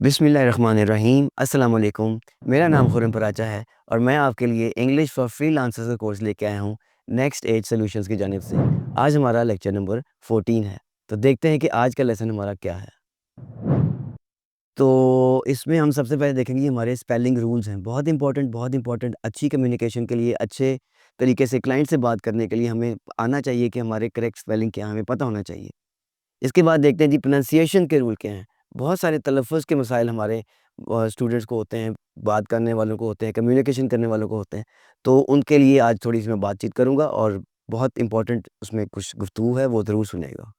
बिस्मिल्लाहिर्रहमानिर्रहीम अस्सलाम वालेकुम। मेरा नाम खुरम पराचा है और मैं आपके लिए इंग्लिश फॉर फ्रीलांसर्स का कोर्स लेके आया हूँ नेक्स्ट एज सॉल्यूशंस की जानिब से। आज हमारा लेक्चर नंबर 14 है। तो देखते हैं कि आज का लेसन हमारा क्या है। तो इसमें हम सबसे पहले देखेंगे हमारे स्पेलिंग रूल्स हैं। बहुत इंपॉर्टेंट अच्छी कम्युनिकेशन के लिए, अच्छे तरीके से क्लाइंट से बात करने के लिए हमें आना चाहिए कि हमारे करेक्ट स्पेलिंग क्या है, हमें पता होना चाहिए। इसके बाद देखते हैं जी प्रोनंसिएशन के रूल क्या हैं। बहुत सारे तलफ़्फ़ुज़ के मसाइल हमारे स्टूडेंट्स को होते हैं, बात करने वालों को होते हैं, कम्युनिकेशन करने वालों को होते हैं। तो उनके लिए आज थोड़ी-सी मैं बातचीत करूँगा और बहुत इम्पोर्टेंट उसमें कुछ गुफ्तगू है, वो ज़रूर सुनिएगा।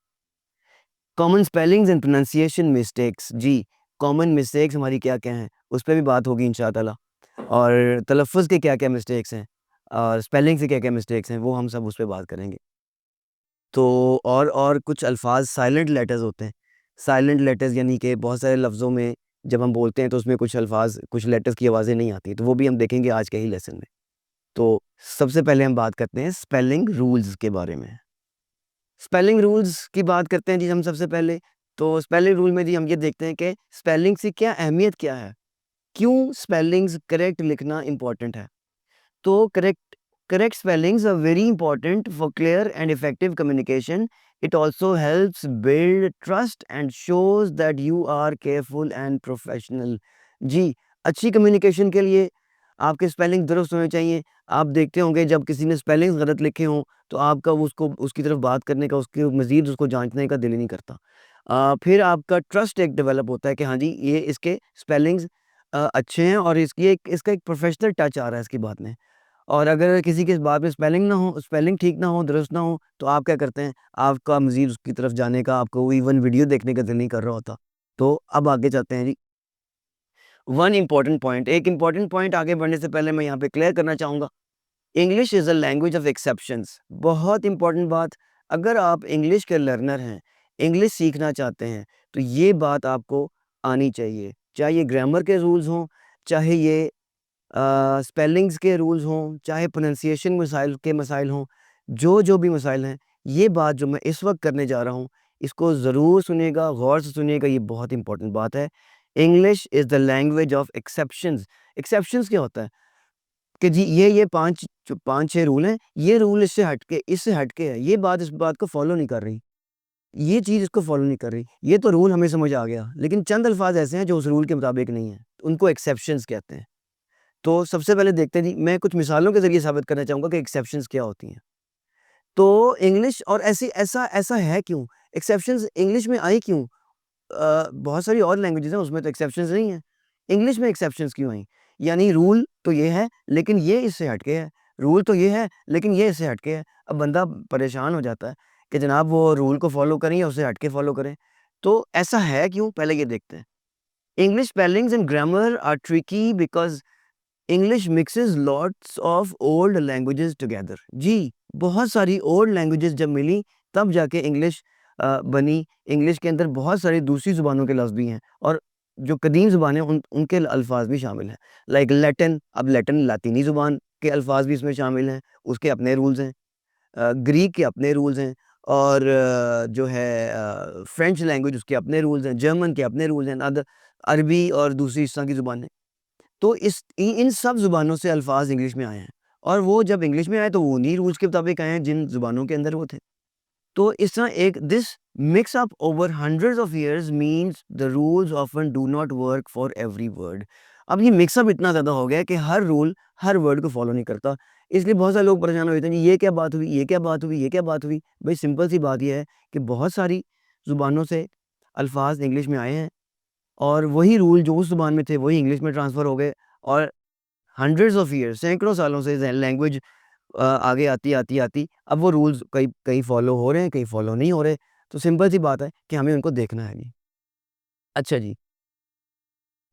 Common spellings and pronunciation mistakes जी, कॉमन मिस्टेक्स हमारी क्या-क्या हैं, उस पे भी बात होगी इंशाअल्लाह। और तलफ़्फ़ुज़ के क्या-क्या मिस्टेक्स हैं और स्पेलिंग से क्या-क्या मिस्टेक्स हैं, वो हम सब उस पे बात करेंगे। तो और कुछ अल्फ़ाज़ साइलेंट लेटर्स होते हैं। साइलेंट लेटर्स यानी कि बहुत सारे लफ्ज़ों में जब हम बोलते हैं तो उसमें कुछ अल्फ़ाज़, कुछ लेटर्स की आवाज़ें नहीं आती, तो वो भी हम देखेंगे आज के ही लेसन में। तो सबसे पहले हम बात करते हैं स्पेलिंग रूल्स के बारे में। स्पेलिंग रूल्स की बात करते हैं जी हम सबसे पहले। तो स्पेलिंग रूल में जी हम ये देखते हैं कि स्पेलिंग की क्या अहमियत क्या है? क्यों स्पेलिंग्स करेक्ट लिखना इम्पोर्टेंट है? तो correct spellings are very important for clear and effective communication. It also helps build trust and shows that you are careful and professional. जी, अच्छी कम्युनिकेशन के लिए आपके स्पेलिंग दुरुस्त होने चाहिए। आप देखते होंगे जब किसी ने स्पेलिंग्स गलत लिखे हों, तो आपका उसको उसकी तरफ बात करने का, उसके मज़ीद उसको जाँचने का दिल ही नहीं करता। फिर आपका ट्रस्ट एक डेवलप होता है कि हाँ जी, ये इसके स्पेलिंग्स अच्छे हैं और इसका एक प्रोफेशनल टच आ रहा है इसकी बात में। और अगर किसी के इस बात में स्पेलिंग ठीक ना हो, दुरुस्त ना हो, तो आप क्या करते हैं, आपका मज़ीद उसकी तरफ जाने का, आपको इवन वीडियो देखने का दिल नहीं कर रहा होता। तो अब आगे चलते हैं जी। एक इम्पोर्टेंट पॉइंट आगे बढ़ने से पहले मैं यहाँ पे क्लियर करना चाहूँगा, English is a language of exceptions. बहुत इम्पोर्टेंट बात, अगर आप इंग्लिश के लर्नर हैं, इंग्लिश सीखना चाहते हैं, तो ये बात आपको आनी चाहिए। चाहे ये ग्रामर के रूल्स हों, चाहे ये स्पेलिंग्स के रूल्स हों, चाहे प्रोनंसिएशन मसाइल हों, जो भी मसाइल हैं, ये बात जो मैं इस वक़्त करने जा रहा हूँ, इसको ज़रूर सुनिएगा, गौर से सुनिएगा, ये बहुत इम्पोर्टेंट बात है। English is the language of exceptions. Exceptions क्या होता है? कि जी ये 5-6 रूल हैं, ये रूल इससे हटके है, ये बात इस बात को फ़ॉलो नहीं कर रही, ये चीज़ इसको फ़ॉलो नहीं कर रही। ये तो रूल हमें समझ आ गया, लेकिन चंद अल्फ़ाज़ ऐसे हैं जो उस रूल के मुताबिक नहीं हैं, उनको एक्सेप्शंस कहते हैं। तो सबसे पहले देखते हैं जी, मैं कुछ मिसालों के ज़रिए साबित करना चाहूँगा कि एक्सेप्शंस क्या होती हैं। तो इंग्लिश और ऐसा ऐसा है क्यों? एक्सेप्शंस इंग्लिश में आई क्यों? बहुत सारी और लैंग्वेजेज़ हैं उसमें तो एक्सेप्शंस नहीं हैं। इंग्लिश में एक्सेप्शंस क्यों आई? यानी रूल तो ये है, लेकिन ये इससे हट के है। रूल तो ये है, लेकिन ये इससे हट के है। अब बंदा परेशान हो जाता है कि जनाब वो रूल को फ़ॉलो करें या उससे हट के फ़ॉलो करें। तो ऐसा है क्यों? पहले ये देखते हैं। English spellings and grammar are tricky because English mixes lots of old languages together. जी, बहुत सारी ओल्ड लैंग्वेजेस जब मिली तब जाके इंग्लिश बनी। इंग्लिश के अंदर बहुत सारी दूसरी ज़ुबानों के लफ्ज़ भी हैं और जो कदीम ज़ुबानें उनके अल्फ़ाज़ भी शामिल हैं। लाइक लैटिन, अब लैटिन लातीनी ज़ुबान के अल्फ़ाज़ भी इसमें शामिल हैं, उसके अपने रूल्स हैं। ग्रीक के अपने रूल्स हैं और जो है फ्रेंच लैंग्वेज उसके अपने रूल्स हैं, जर्मन के अपने रूल्स हैं, अरबी और दूसरी इस तरह की ज़ुबानें। तो इन सब ज़ुबानों से अल्फ़ाज़ इंग्लिश में आए हैं और वो जब इंग्लिश में आए तो वो उन्हीं रूल्स के मुताबिक आए हैं जिन ज़ुबानों के अंदर वो थे। तो इस तरह एक this mix up over hundreds of years means the rules often do not work for every word. अब ये मिक्स अप इतना ज़्यादा हो गया है कि हर रूल हर वर्ड को फ़ॉलो नहीं करता। इसलिए बहुत सारे लोग परेशान हो जाते हैं, जी ये क्या बात हुई, ये क्या बात हुई, ये क्या बात हुई? भई सिंपल सी बात ये है कि बहुत सारी ज़ुबानों से अल्फ़ाज़ इंग्लिश में आए हैं और वही रूल जो उस ज़ुबान में थे वही इंग्लिश में ट्रांसफ़र हो गए और हंड्रेड्स ऑफ ईयर्स सैकड़ों सालों से लैंग्वेज आगे आती अब वो रूल्स कहीं कहीं फॉलो हो रहे हैं, कहीं फॉलो नहीं हो रहे। तो सिंपल सी बात है कि हमें उनको देखना है जी। अच्छा जी,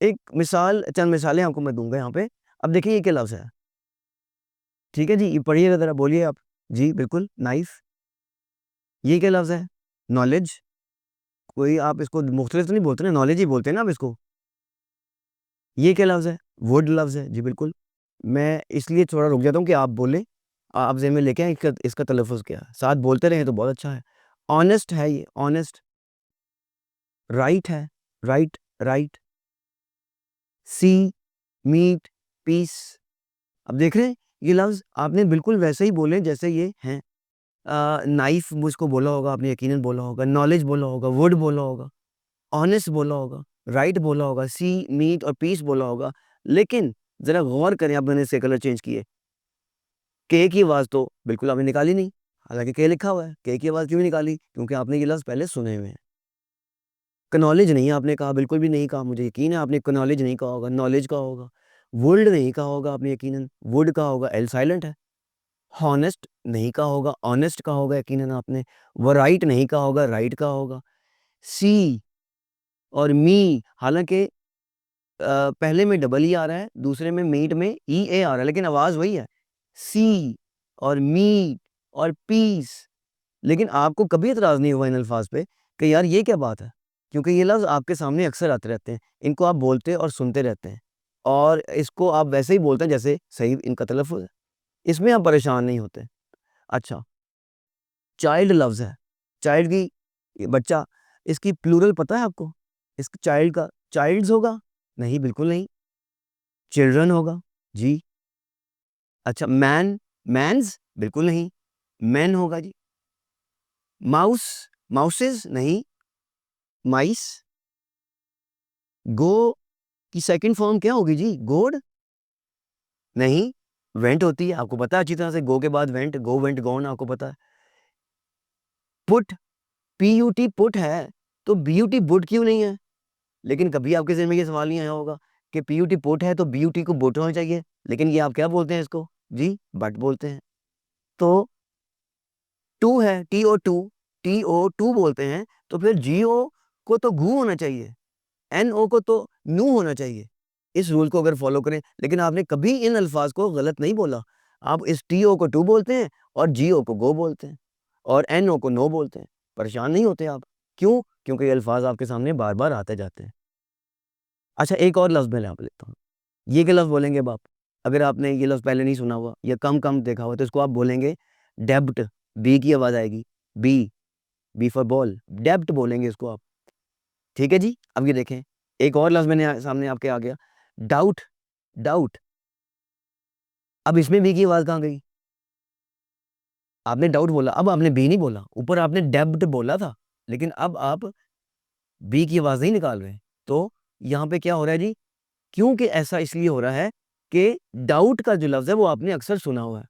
चंद मिसालें आपको मैं दूँगा यहाँ पे। अब देखिए ये क्या लफ्ज़ है, ठीक है जी? ये पढ़िएगा ज़रा, बोलिए आप। जी, बिल्कुल, नाइस। ये क्या लफ्ज़ है? नॉलेज। कोई आप इसको मुख्तलिफ तो नहीं बोलते ना, नॉलेज ही बोलते हैं ना आप इसको। ये क्या लफ्ज़ है? वुड लफ्ज़ है। जी, बिल्कुल। मैं इसलिए थोड़ा रुक जाता हूँ कि आप बोलें। आप ज़हन में लेके आएँ इसका इसका तलफ़्फ़ुज़ क्या है। साथ बोलते रहें तो बहुत अच्छा है। ऑनेस्ट है ये, ऑनेस्ट। राइट है, राइट, राइट। सी, मीट, पीस। अब देख रहे हैं ये लफ्ज़ आपने बिल्कुल वैसे ही बोले जैसे ये हैं। नाइफ मुझको बोला होगा आपने, यकीनन बोला होगा, नॉलेज बोला होगा, वुड बोला होगा, ऑनेस्ट बोला होगा, राइट बोला होगा, सी, मीट और पीस बोला होगा। लेकिन ज़रा गौर करें, अब मैंने इसके कलर चेंज किए। के की आवाज़ तो बिल्कुल आपने निकाली नहीं, हालाँकि के लिखा हुआ है। के की आवाज़ क्यों नहीं निकाली? क्योंकि आपने ये लफ्ज़ पहले सुने हुए हैं। एक्नॉलेज नहीं आपने कहा, बिल्कुल भी नहीं कहा, मुझे यकीन है आपने एक्नॉलेज नहीं कहा होगा, नॉलेज कहा होगा। वुल्ड नहीं कहा होगा आपने यकीनन, वुड कहा होगा, एल साइलेंट है। हॉनेस्ट नहीं कहा होगा, ऑनेस्ट कहा होगा यकीनन आपने। वराइट नहीं कहा होगा, राइट कहा होगा। सी और मी, हालाँकि पहले में डबल ई आ रहा है, दूसरे में मीट में ई ए आ रहा है, लेकिन आवाज़ वही है। सी और मीट और पीस। लेकिन आपको कभी एतराज़ नहीं हुआ इन अल्फ़ाज़ पे कि यार ये क्या बात है? क्योंकि ये लफ्ज़ आपके सामने अक्सर आते रहते हैं। इनको आप बोलते और सुनते रहते हैं और इसको आप वैसे ही बोलते हैं जैसे सही इनका तलफ़्फ़ुज़ है। इसमें आप परेशान नहीं होते। अच्छा, चाइल्ड लफ्ज़ है। चाइल्ड की ये बच्चा, इसकी प्लूरल पता है आपको? इस चाइल्ड का चाइल्ड्स होगा? नहीं, बिल्कुल नहीं। चिल्ड्रन होगा? जी। अच्छा, मैन, मैन्स? बिल्कुल नहीं। मेन होगा जी। Mouse, mouses? नहीं। माइस? गो की सेकंड फॉर्म क्या होगी जी? गोड? नहीं। वेंट होती है, आपको पता है अच्छी तरह से। गो के बाद वेंट, गो, वेंट, गॉन, आपको पता है। पुट, पी-यू-टी पुट है, तो बी-यू-टी बुट क्यों नहीं है? लेकिन कभी आपके ज़हन में ये सवाल नहीं आया होगा कि पी-यू-टी पुट है तो बी-यू-टी को बुट होना चाहिए, लेकिन ये आप क्या बोलते हैं इसको? जी, बट बोलते हैं। तो टू है, टी-ओ-टू, टी-ओ-टू बोलते हैं, तो फिर जी-ओ को तो गू होना चाहिए, एन-ओ को तो नू होना चाहिए। इस रूल को अगर फ़ॉलो करें, लेकिन आपने कभी इन अल्फ़ाज़ को गलत नहीं बोला। आप इस टी-ओ को टू बोलते हैं और जी-ओ को गो बोलते हैं और एन-ओ को नो बोलते हैं। परेशान नहीं होते आप। क्यों? क्योंकि ये अल्फ़ाज़ आपके सामने बार-बार आते जाते हैं। अच्छा, एक और लफ्ज़ मैं यहाँ पे लिखता हूँ। ये क्या लफ्ज़ बोलेंगे अब आप? अगर आपने ये लफ्ज़ पहले नहीं सुना हुआ या कम-कम देखा हुआ, तो इसको आप बोलेंगे डेब्ट, बी की आवाज़ आएगी। बी फॉर बॉल, डेब्ट बोलेंगे इसको आप। ठीक है जी? अब ये देखें, एक और लफ्ज़ मैंने सामने आपके आ गया, डाउट, डाउट। अब इसमें बी की आवाज़ कहाँ गई? आपने डाउट बोला, अब आपने बी नहीं बोला, ऊपर आपने डेब्ट बोला था, लेकिन अब आप बी की आवाज़ नहीं निकाल रहे हैं। तो यहाँ पे क्या हो रहा है जी? क्योंकि ऐसा इसलिए हो रहा है कि डाउट का जो लफ्ज़ है वो आपने अक्सर सुना हुआ है।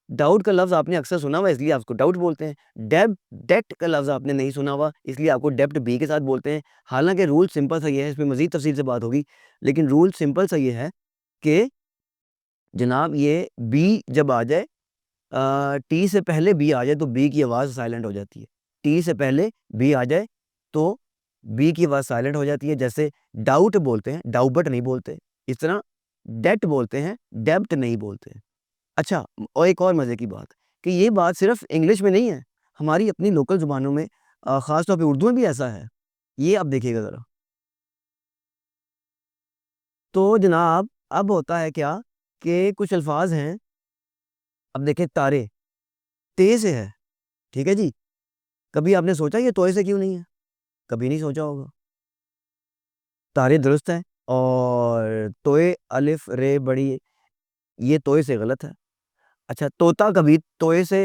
डाउट का लफ्ज़ आपने अक्सर सुना हुआ है, इसलिए आप उसको डाउट बोलते हैं। डेब्ट का लफ्ज़ आपने नहीं सुना हुआ, इसलिए आपको डेब्ट बी के साथ बोलते हैं। हालाँकि रूल सिंपल सा ये है, इसमें मज़ीद तफ़सील से बात होगी, लेकिन रूल सिंपल सा ये है कि जनाब ये बी जब आ जाए, टी से पहले बी आ जाए तो बी की आवाज़ साइलेंट हो जाती है। टी से पहले बी आ जाए तो बी की आवाज़ साइलेंट हो जाती है। जैसे डाउट बोलते हैं, डाउबट नहीं बोलते। इस तरह डेट बोलते हैं, डेब्ट नहीं बोलते। अच्छा, और एक और मज़े की बात कि ये बात सिर्फ़ इंग्लिश में नहीं है, हमारी अपनी लोकल ज़ुबानों में, ख़ास तौर पे उर्दू में भी ऐसा है। ये आप देखिएगा ज़रा। तो जनाब अब होता है क्या कि कुछ अल्फ़ाज़ हैं, अब देखें तारे, ते से है, ठीक है जी? कभी आपने सोचा ये तोए से क्यों नहीं है? कभी नहीं सोचा होगा। तारे दुरुस्त है और तोए अलिफ, रे, बड़ी, ये तोए से गलत है। अच्छा, तोता कभी तोए से,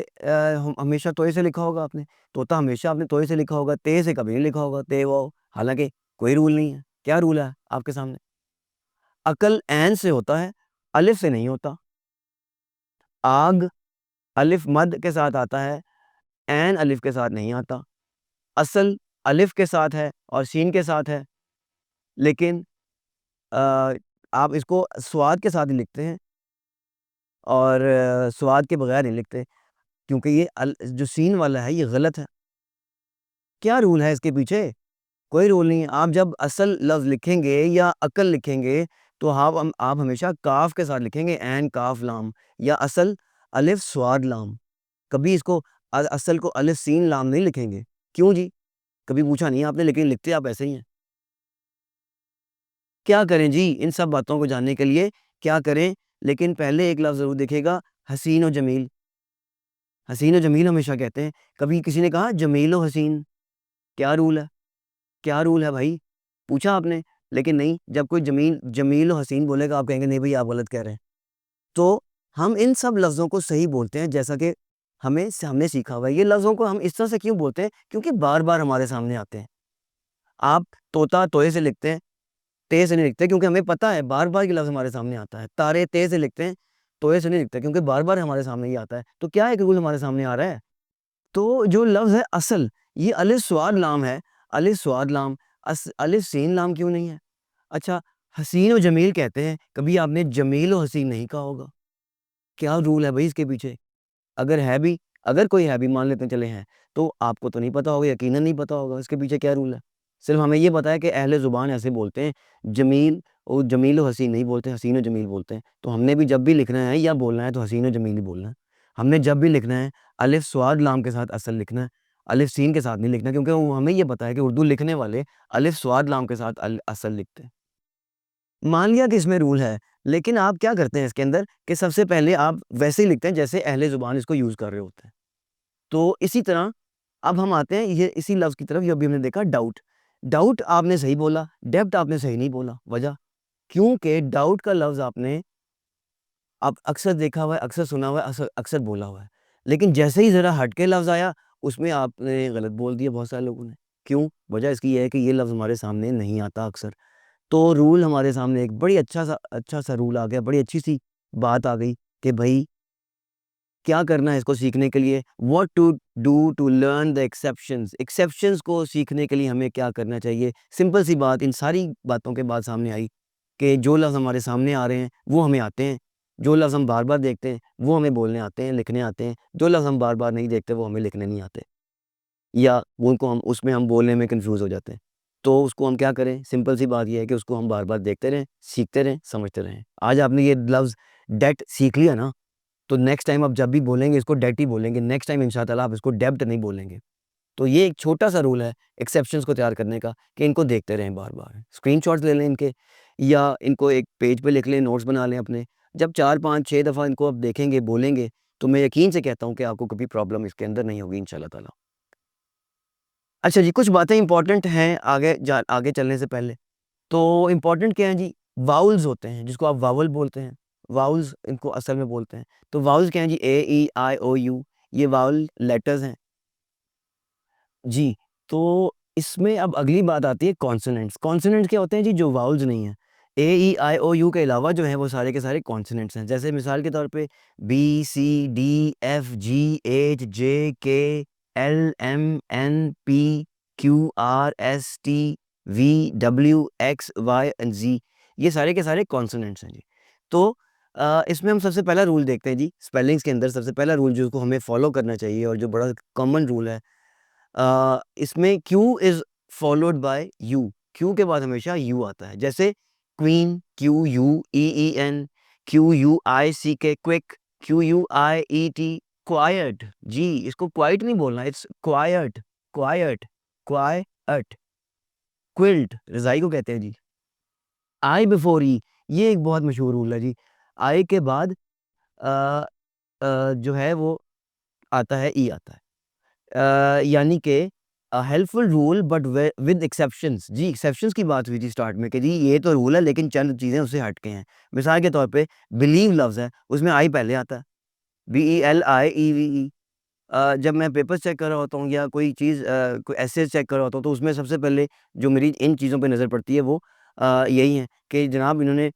हमेशा तोए से लिखा होगा आपने, तोता हमेशा आपने तोए से लिखा होगा, ते से कभी नहीं लिखा होगा, ते वाओ, हालाँकि कोई रूल नहीं है। क्या रूल है आपके सामने? अकल ऐन से होता है, अलिफ से नहीं होता। आग, अलिफ मद के साथ आता है, ऐन अलिफ के साथ नहीं आता। असल अलिफ के साथ है और सीन के साथ है, लेकिन अ, आप इसको स्वाद के साथ ही लिखते हैं और स्वाद के बगैर नहीं लिखते, क्योंकि ये जो सीन वाला है ये गलत है। क्या रूल है इसके पीछे? कोई रूल नहीं है। आप जब असल लफ्ज़ लिखेंगे या अकल लिखेंगे, तो आप हमेशा काफ़ के साथ लिखेंगे, ऐन काफ़ लाम, या असल अलिफ स्वाद लाम। कभी इसको असल को अलिफ सीन लाम नहीं लिखेंगे। क्यों जी? कभी पूछा नहीं आपने, लेकिन लिखते आप ऐसे ही हैं। क्या करें जी इन सब बातों को जानने के लिए, क्या करें? लेकिन पहले एक लफ्ज़ ज़रूर देखिएगा, हसीन और जमील। हसीन और जमील हमेशा कहते हैं। कभी किसी ने कहा जमील और हसीन, क्या रूल है? क्या रूल है भाई? पूछा आपने? लेकिन नहीं, जब कोई जमील और हसीन बोलेगा आप कहेंगे नहीं भई आप गलत कह रहे हैं। तो हम इन सब लफ्ज़ों को सही बोलते हैं जैसा कि हमने सीखा हुआ है। ये लफ्ज़ों को हम इस तरह से क्यों बोलते हैं? क्योंकि बार-बार हमारे सामने आते हैं। आप तोता तोए से लिखते हैं, ते से नहीं लिखते क्योंकि हमें पता है बार-बार ये लफ्ज़ हमारे सामने आता है। तारे ते से लिखते हैं, तोए से नहीं लिखते क्योंकि बार-बार हमारे सामने ये आता है। तो क्या एक रूल हमारे सामने आ रहा है? तो जो लफ्ज़ है असल, ये अलिफ स्वाद लाम है, अलिफ स्वाद लाम, अलिफ सीन लाम क्यों नहीं है? अच्छा, हसीन और जमील कहते हैं, कभी आपने जमील और हसीन नहीं कहा होगा। क्या रूल है भई इसके पीछे? अगर है भी अगर कोई है भी मान लेते हैं चले हैं, तो आपको तो नहीं पता होगा, यकीनन नहीं पता होगा इसके पीछे क्या रूल है। सिर्फ़ हमें ये पता है कि अहले ज़ुबान ऐसे बोलते हैं, जमील और हसीन नहीं बोलते, हसीन और जमील बोलते हैं। तो हमने भी जब भी लिखना है या बोलना है तो हसीन और जमील ही बोलना है। हमने जब भी लिखना है, अलिफ स्वाद लाम के साथ असल लिखना है, अलिफ सीन के साथ नहीं लिखना क्योंकि वो हमें ये पता है कि उर्दू लिखने वाले अलिफ स्वाद लाम के साथ असल लिखते हैं। मान लिया कि इसमें रूल है, लेकिन आप क्या करते हैं इसके अंदर कि सबसे पहले आप वैसे ही लिखते हैं जैसे अहले ज़ुबान इसको यूज़ कर रहे होते हैं। तो इसी तरह अब हम आते हैं ये इसी लफ्ज़ की तरफ, ये अभी हमने देखा डाउट। डाउट आपने सही बोला, डेब्ट आपने सही नहीं बोला। वजह? क्योंकि डाउट का लफ्ज़ आपने आप अक्सर देखा हुआ है, अक्सर सुना हुआ है, अक्सर बोला हुआ है। लेकिन जैसे ही ज़रा हट के लफ्ज़ आया, उसमें आपने गलत बोल दिया बहुत सारे लोगों ने। क्यों? वजह इसकी ये है कि ये लफ्ज़ हमारे सामने नहीं आता अक्सर। तो रूल हमारे सामने एक बड़ी अच्छा-सा रूल आ गया, बड़ी अच्छी-सी बात आ गई कि भई क्या करना है इसको सीखने के लिए? What to do to learn the exceptions. Exceptions को सीखने के लिए हमें क्या करना चाहिए? सिंपल सी बात इन सारी बातों के बाद सामने आई कि जो लफ्ज़ हमारे सामने आ रहे हैं, वो हमें आते हैं। जो लफ्ज़ हम बार-बार देखते हैं, वो हमें बोलने आते हैं, लिखने आते हैं। जो लफ्ज़ हम बार-बार नहीं देखते, वो हमें लिखने नहीं आते। या वो उनको हम उसमें हम बोलने में कन्फ्यूज़ हो जाते हैं। तो उसको हम क्या करें? सिंपल सी बात ये है कि उसको हम बार-बार देखते रहें, सीखते रहें, समझते रहें। आज आपने ये लफ्ज़ डेट सीख लिया ना, तो नेक्स्ट टाइम आप जब भी बोलेंगे इसको डेट ही बोलेंगे। नेक्स्ट टाइम इंशाअल्लाह आप इसको डेब्ट नहीं बोलेंगे। तो ये एक छोटा-सा रूल है एक्सेप्शंस को तैयार करने का कि इनको देखते रहें बार-बार। स्क्रीनशॉट्स ले लें इनके या इनको एक पेज पे लिख लें, नोट्स बना लें अपने। जब 4, 5, 6 दफ़ा इनको आप देखेंगे, बोलेंगे, तो मैं यकीन से कहता हूँ कि आपको कभी प्रॉब्लम इसके अंदर नहीं होगी इंशाअल्लाह ताला। अच्छा जी, कुछ बातें इम्पोर्टेंट हैं आगे चलने से पहले। तो इम्पोर्टेंट क्या है जी? वाउल्स होते हैं, जिसको आप वावल बोलते हैं। वाउल्स इनको असल में बोलते हैं। तो वाउल्स क्या हैं जी? ए, ई, आई, ओ, यू ये वावल लेटर्स हैं। जी, तो इसमें अब अगली बात आती है कॉन्सोनेंट्स। कॉन्सोनेंट्स क्या होते हैं जी? जो वाउल्स नहीं हैं। ए, ई, आई, ओ, यू के अलावा जो हैं वो सारे के सारे कॉन्सोनेंट्स हैं। जैसे मिसाल के तौर पे B, C, D, F, G, H, J, K, L, M, N, P, Q, R, S, T, V, W, X, Y and Z ये सारे के सारे कॉन्सोनेंट्स हैं जी। तो इसमें हम सबसे पहला रूल देखते हैं जी, स्पेलिंग्स के अंदर सबसे पहला रूल जिसको हमें फ़ॉलो करना चाहिए और जो बड़ा कॉमन रूल है इसमें Q is followed by U. Q के बाद हमेशा यू आता है। जैसे queen, Q U E E N, Q U I C K quick, Q U I E T quiet. जी, इसको क्वाइट नहीं बोलना, it's quiet, quiet, quiet. Quilt रज़ाई को कहते हैं जी। आई बिफोर ई ये एक बहुत मशहूर रूल है जी। आई के बाद अ जो है वो आता है ई आता है। यानी कि helpful rule but with exceptions जी एक्सेप्शंस की बात हुई थी स्टार्ट में कि जी ये तो रूल है लेकिन चंद चीज़ें उससे हट के हैं। मिसाल के तौर पे बिलीव लफ्ज़ है उसमें आई पहले आता है BELIEVE जब मैं पेपर्स चेक कर रहा होता हूँ या कोई चीज़ कोई एसेज चेक कर रहा होता हूँ तो उसमें सबसे पहले जो मेरी इन चीज़ों पे नज़र पड़ती है वो यही है कि जनाब इन्होंने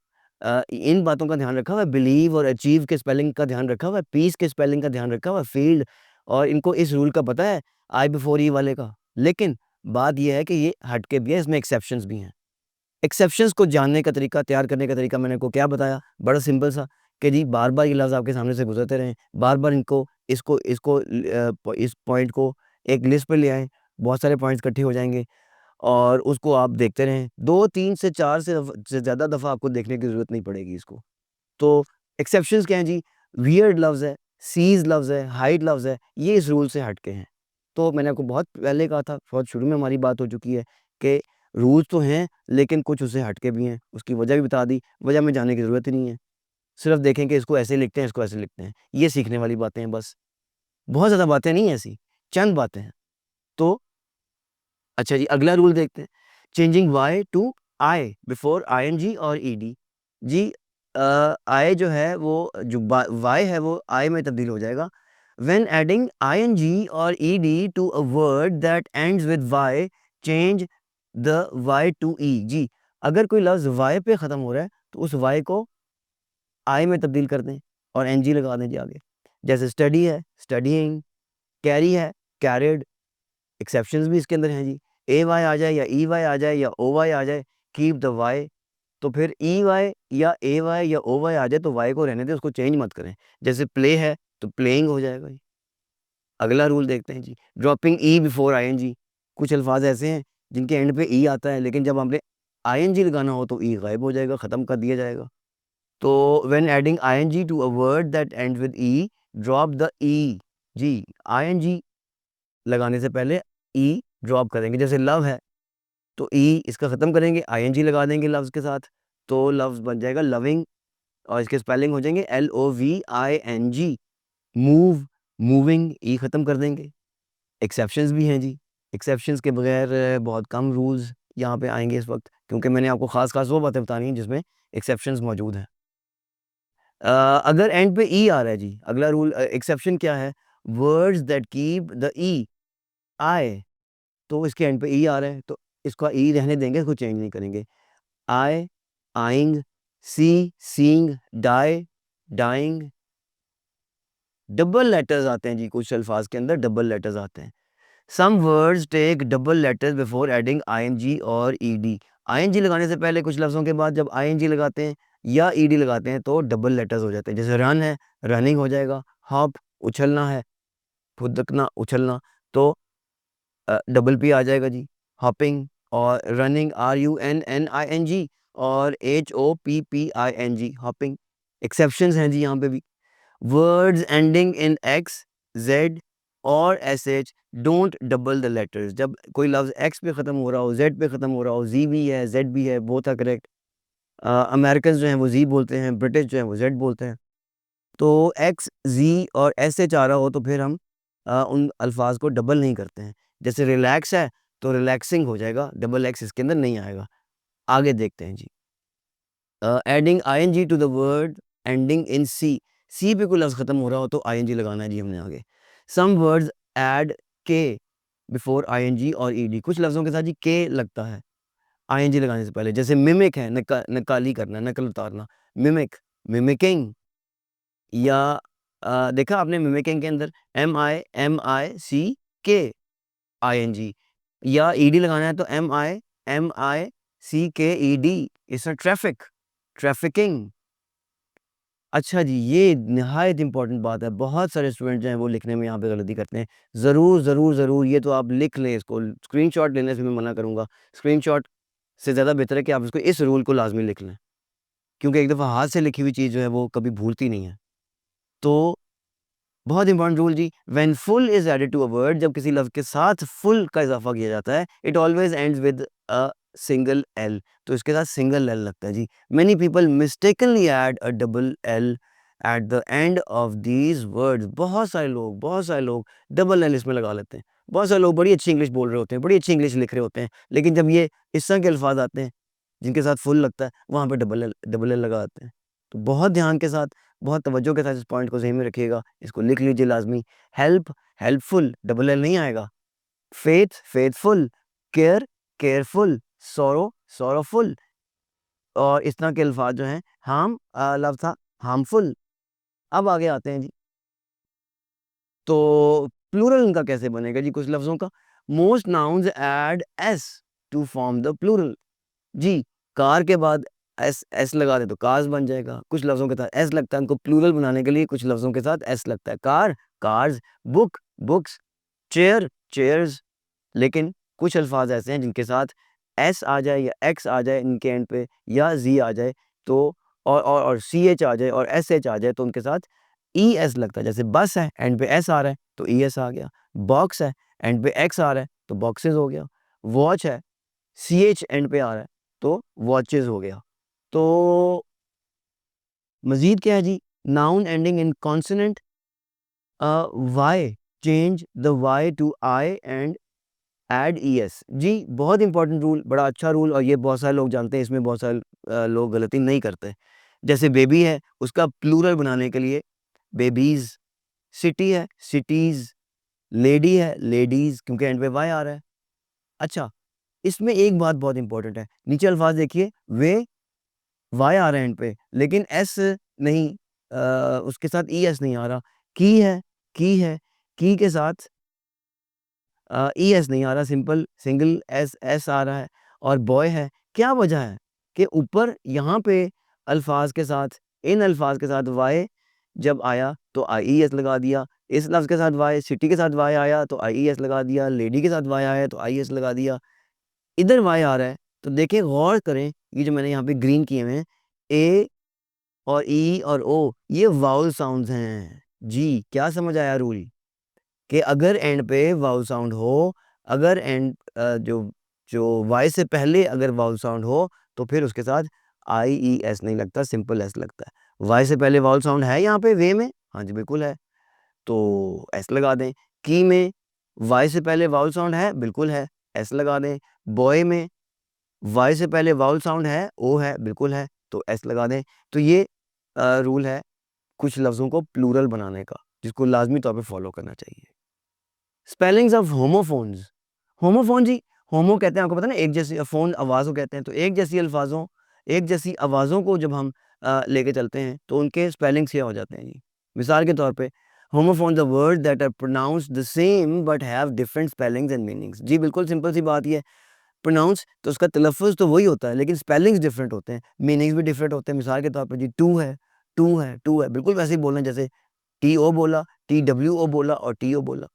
इन बातों का ध्यान रखा हुआ है बिलीव और अचीव के स्पेलिंग का ध्यान रखा हुआ है, पीस के स्पेलिंग का ध्यान रखा हुआ है, फील्ड और इनको इस रूल का पता है आई बिफोर ई वाले का। लेकिन बात ये है कि ये हट के भी है, इसमें एक्सेप्शंस भी हैं। एक्सेप्शंस को जानने का तरीका, तैयार करने का तरीका मैंने आपको क्या बताया? बड़ा सिंपल सा कि जी बार-बार ये लफ्ज़ आपके सामने से गुज़रते रहें, बार-बार इनको इसको इसको इस पॉइंट को एक लिस्ट पे ले आएँ, बहुत सारे पॉइंट्स इकट्ठे हो जाएँगे और उसको आप देखते रहें। 2, 3 से 4 से ज़्यादा दफ़ा आपको देखने की ज़रूरत नहीं पड़ेगी इसको। तो एक्सेप्शंस क्या हैं जी? वियर्ड लफ्ज़ है, सीज़ लफ्ज़ है, हाइड लफ्ज़ है, ये इस रूल से हट के हैं। तो मैंने आपको बहुत पहले कहा था, बहुत शुरू में हमारी बात हो चुकी है कि रूल्स तो हैं, लेकिन कुछ उससे हट के भी हैं। उसकी वजह भी बता दी, वजह में जाने की ज़रूरत ही नहीं है। सिर्फ़ देखें कि इसको ऐसे लिखते हैं, इसको ऐसे लिखते हैं। ये सीखने वाली बातें हैं बस। बहुत ज़्यादा बातें नहीं हैं ऐसी, चंद बातें हैं। तो अच्छा जी, अगला रूल देखते हैं। Changing Y to I before ING और ईडी जी। आई जो है वो जो वाई है वो आई में तब्दील हो जाएगा व्हेन एडिंग आईएनजी और ED to a word that ends with Y change the Y to E जी। अगर कोई लफ्ज वाई पे ख़त्म हो रहा है तो उस वाई को आई में तब्दील कर दें और एनजी लगा दें जी आगे। जैसे स्टडी है स्टडीइंग, कैरी है कैरिड, एक्सेप्शंस भी इसके अंदर हैं जी। ए वाई आ जाए या ई वाई आ जाए या ओ वाई आ जाए, कीप द वाई। तो फिर ई वाई या ए वाई या ओ वाई आ जाए तो वाई को रहने दें, उसको चेंज मत करें। जैसे प्ले है तो प्लेइंग हो जाएगा जी। अगला रूल देखते हैं जी, ड्रॉपिंग ई बिफोर आईएनजी। कुछ अल्फाज ऐसे हैं जिनके एंड पे ई आता है, लेकिन जब हमने आईएनजी लगाना हो तो ई गायब हो जाएगा, ख़त्म कर दिया जाएगा। तो when adding ING to a word that ends with E drop the E जी। आईएनजी लगाने से पहले ई ड्रॉप करेंगे। जैसे लव है तो ई इसका ख़त्म करेंगे, आईएनजी लगा देंगे लव्स के साथ, तो लव्स बन जाएगा लविंग और इसके स्पेलिंग हो जाएंगे LOVING। मूव मूविंग, ई ख़त्म कर देंगे। एक्सेप्शंस भी हैं जी। एक्सेप्शंस के बगैर बहुत कम रूल्स यहाँ पे आएंगे इस वक्त, क्योंकि मैंने आपको ख़ास ख़ास वो बातें बतानी हैं जिसमें एक्सेप्शंस मौजूद हैं। अगर एंड पे ई आ रहा है जी, अगला रूल एक्सेप्शन क्या है, वर्ड्स दैट कीप द ई आई। तो इसके एंड पे ई आ रहा है तो इसका ई रहने देंगे, इसको चेंज नहीं करेंगे। Eye, eyeing, see, seeing, die, dying. Double letters आते हैं जी, कुछ अल्फाज के अंदर डबल लेटर्स आते हैं। Some words take double letters before adding ING और ईडी। आईएनजी लगाने से पहले कुछ लफ्ज़ों के बाद जब आईएनजी लगाते हैं या ईडी लगाते हैं तो डबल लेटर्स हो जाते हैं। जैसे रन है रनिंग हो जाएगा, हॉप उछलना है, फुदकना उछलना, तो डबल पी आ जाएगा जी, हॉपिंग। और रनिंग RUNNING और HOPPING, हॉपिंग। एक्सेप्शंस हैं जी यहाँ पे भी, words ending in x, Z और SH don't double the letters. जब कोई लफ्ज़ एक्स पे ख़त्म हो रहा हो, जेड पे ख़त्म हो रहा हो, जी भी है जेड भी है, बोथ आर करेक्ट। अमेरिकन जो हैं वो जी बोलते हैं, ब्रिटिश जो हैं वो जेड बोलते हैं। तो एक्स, जी और SH आ रहा हो तो फिर हम उन अल्फाज को डबल नहीं करते हैं। जैसे रिलैक्स है तो रिलैक्सिंग हो जाएगा, डबल एक्स इसके अंदर नहीं आएगा। आगे देखते हैं जी, adding ING to the word ending in C. C पे कोई लफ्ज़ ख़त्म हो रहा हो तो आईएनजी लगाना है जी हमने आगे। सम वर्ड्स ऐड के बिफोर आईएनजी और ईडी। कुछ लफ्ज़ों के साथ जी के लगता है आईएनजी लगाने से पहले। जैसे मिमिक है, नक्काली करना, नकल उतारना, मिमिक, मिमिकिंग। या देखा आपने मिमिकिंग के अंदर MIMICKING। या ईडी लगाना है तो MIMICKED। It's a traffic, trafficking. अच्छा जी, ये निहायत इम्पोर्टेंट बात है। बहुत सारे स्टूडेंट जो हैं वो लिखने में यहाँ पे गलती करते हैं। ज़रूर, ज़रूर, ज़रूर ये तो आप लिख लें इसको। स्क्रीनशॉट लेने से मैं मना करूँगा। स्क्रीनशॉट से ज़्यादा बेहतर है कि आप इसको इस रूल को लाज़मी लिख लें, क्योंकि एक दफ़ा हाथ से लिखी हुई चीज़ जो है वो कभी भूलती नहीं है। तो बहुत इंपॉर्टेंट रूल जी, when full is added to a word, जब किसी लफ्ज़ के साथ फुल का इजाफा किया जाता है, it always ends with a single L. तो इसके साथ सिंगल एल लगता है जी। Many people mistakenly add a double L at the end of these words. बहुत सारे लोग डबल एल इसमें लगा लेते हैं। बहुत सारे लोग बड़ी अच्छी इंग्लिश बोल रहे होते हैं, बड़ी अच्छी इंग्लिश लिख रहे होते हैं, लेकिन जब ये इस तरह के अल्फाज आते हैं जिनके साथ फुल लगता है, वहाँ पे डबल एल लगा देते हैं। तो बहुत ध्यान के साथ, बहुत तवज्जो के साथ इस पॉइंट को ज़हन में रखिएगा, इसको लिख लीजिए लाज़मी। हेल्प, हेल्पफुल, डबल एल नहीं आएगा। Faith, faithful, care, careful, sorrow, sorrowful. और इस तरह के अल्फाज जो हैं, हार्म लफ्ज़ था, हार्मफुल। अब आगे आते हैं जी, तो प्लूरल इनका कैसे बनेगा जी कुछ लफ्ज़ों का। Most nouns add S to form the plural जी। कार के बाद एस एस लगा दे तो कार्स बन जाएगा। कुछ लफ्ज़ों के साथ एस लगता है, उनको प्लूरल बनाने के लिए कुछ लफ्ज़ों के साथ एस लगता है। Car, cars, book, books, chair, chairs. लेकिन कुछ अल्फाज ऐसे हैं जिनके साथ एस आ जाए या एक्स आ जाए इनके एंड पे, या जी आ जाए तो, और सी एच आ जाए और एस एच आ जाए तो उनके साथ ई एस लगता है। जैसे बस है एंड पे एस आ रहा है तो ई एस आ गया। बॉक्स है एंड पे एक्स आ रहा है तो बॉक्सेस हो गया। वॉच है, सी एच एंड पे आ रहा है तो वॉचेस हो गया। तो मज़ीद क्या है जी, noun ending in consonant Y, change the Y to I and add ES जी, बहुत इंपॉर्टेंट रूल, बड़ा अच्छा रूल, और ये बहुत सारे लोग जानते हैं, इसमें बहुत सारे लोग गलती नहीं करते। जैसे बेबी है, उसका प्लूरल बनाने के लिए बेबीज़, सिटी है, सिटीज़, लेडी है, लेडीज़, क्योंकि एंड पे वाई आ रहा है। अच्छा, इसमें एक बात बहुत इंपॉर्टेंट है, नीचे अल्फ़ाज़ देखिए, वे वाई आ रहा है एंड पे, लेकिन एस नहीं, उसके साथ ES नहीं आ रहा। की है, की है, की के साथ ES नहीं आ रहा, सिंपल सिंगल एस आ रहा है, और बॉय है। क्या वजह है कि ऊपर यहाँ पे अल्फ़ाज़ के साथ, इन अल्फ़ाज़ के साथ वाई जब आया तो IES लगा दिया, इस लफ्ज़ के साथ वाई, सिटी के साथ वाई आया तो IES लगा दिया, लेडी के साथ वाई आया तो IES लगा दिया। इधर वाई आ रहा है, तो देखें, गौर करें, ये जो मैंने यहाँ पे ग्रीन किए हुए हैं, ए और ई और ओ, ये वाउल साउंड्स हैं। जी, क्या समझ आया रूल? कि अगर एंड पे वाउल साउंड हो, अगर एंड जो जो वाई से पहले अगर वाउल साउंड हो, तो फिर उसके साथ IES नहीं लगता, सिंपल एस लगता है। वाई से पहले वाउल साउंड है यहाँ पे वे में? हाँ जी, बिल्कुल है, तो एस लगा दें। की में वाई से पहले वाउल साउंड है? बिल्कुल है, एस लगा दें। बॉय में वाई से पहले वाउल साउंड है? ओ है, बिल्कुल है, तो एस लगा दें। तो ये रूल है कुछ लफ्ज़ों को प्लूरल बनाने का, जिसको लाज़मी तौर पे फ़ॉलो करना चाहिए। Spellings of homophones. होमोफोन जी, होमो कहते हैं, आपको पता है ना, एक जैसी, फ़ोन आवाज़ को कहते हैं, तो एक जैसी आवाज़ों को जब हम लेके चलते हैं, तो उनके स्पेलिंग्स क्या हो जाते हैं जी। मिसाल के तौर पे, homophones are words that are pronounced the same but have different spellings and meanings. जी, बिल्कुल सिंपल सी बात ये है। प्रोनाउंस तो उसका तलफ़्फ़ुज़ तो वही होता है, लेकिन स्पेलिंग्स डिफरेंट होते हैं, मीनिंग्स भी डिफरेंट होते हैं। मिसाल के तौर पे जी, टू है, टू है, टू है, बिल्कुल वैसे ही बोलना है जैसे TO बोला, TWO बोला और TO बोला,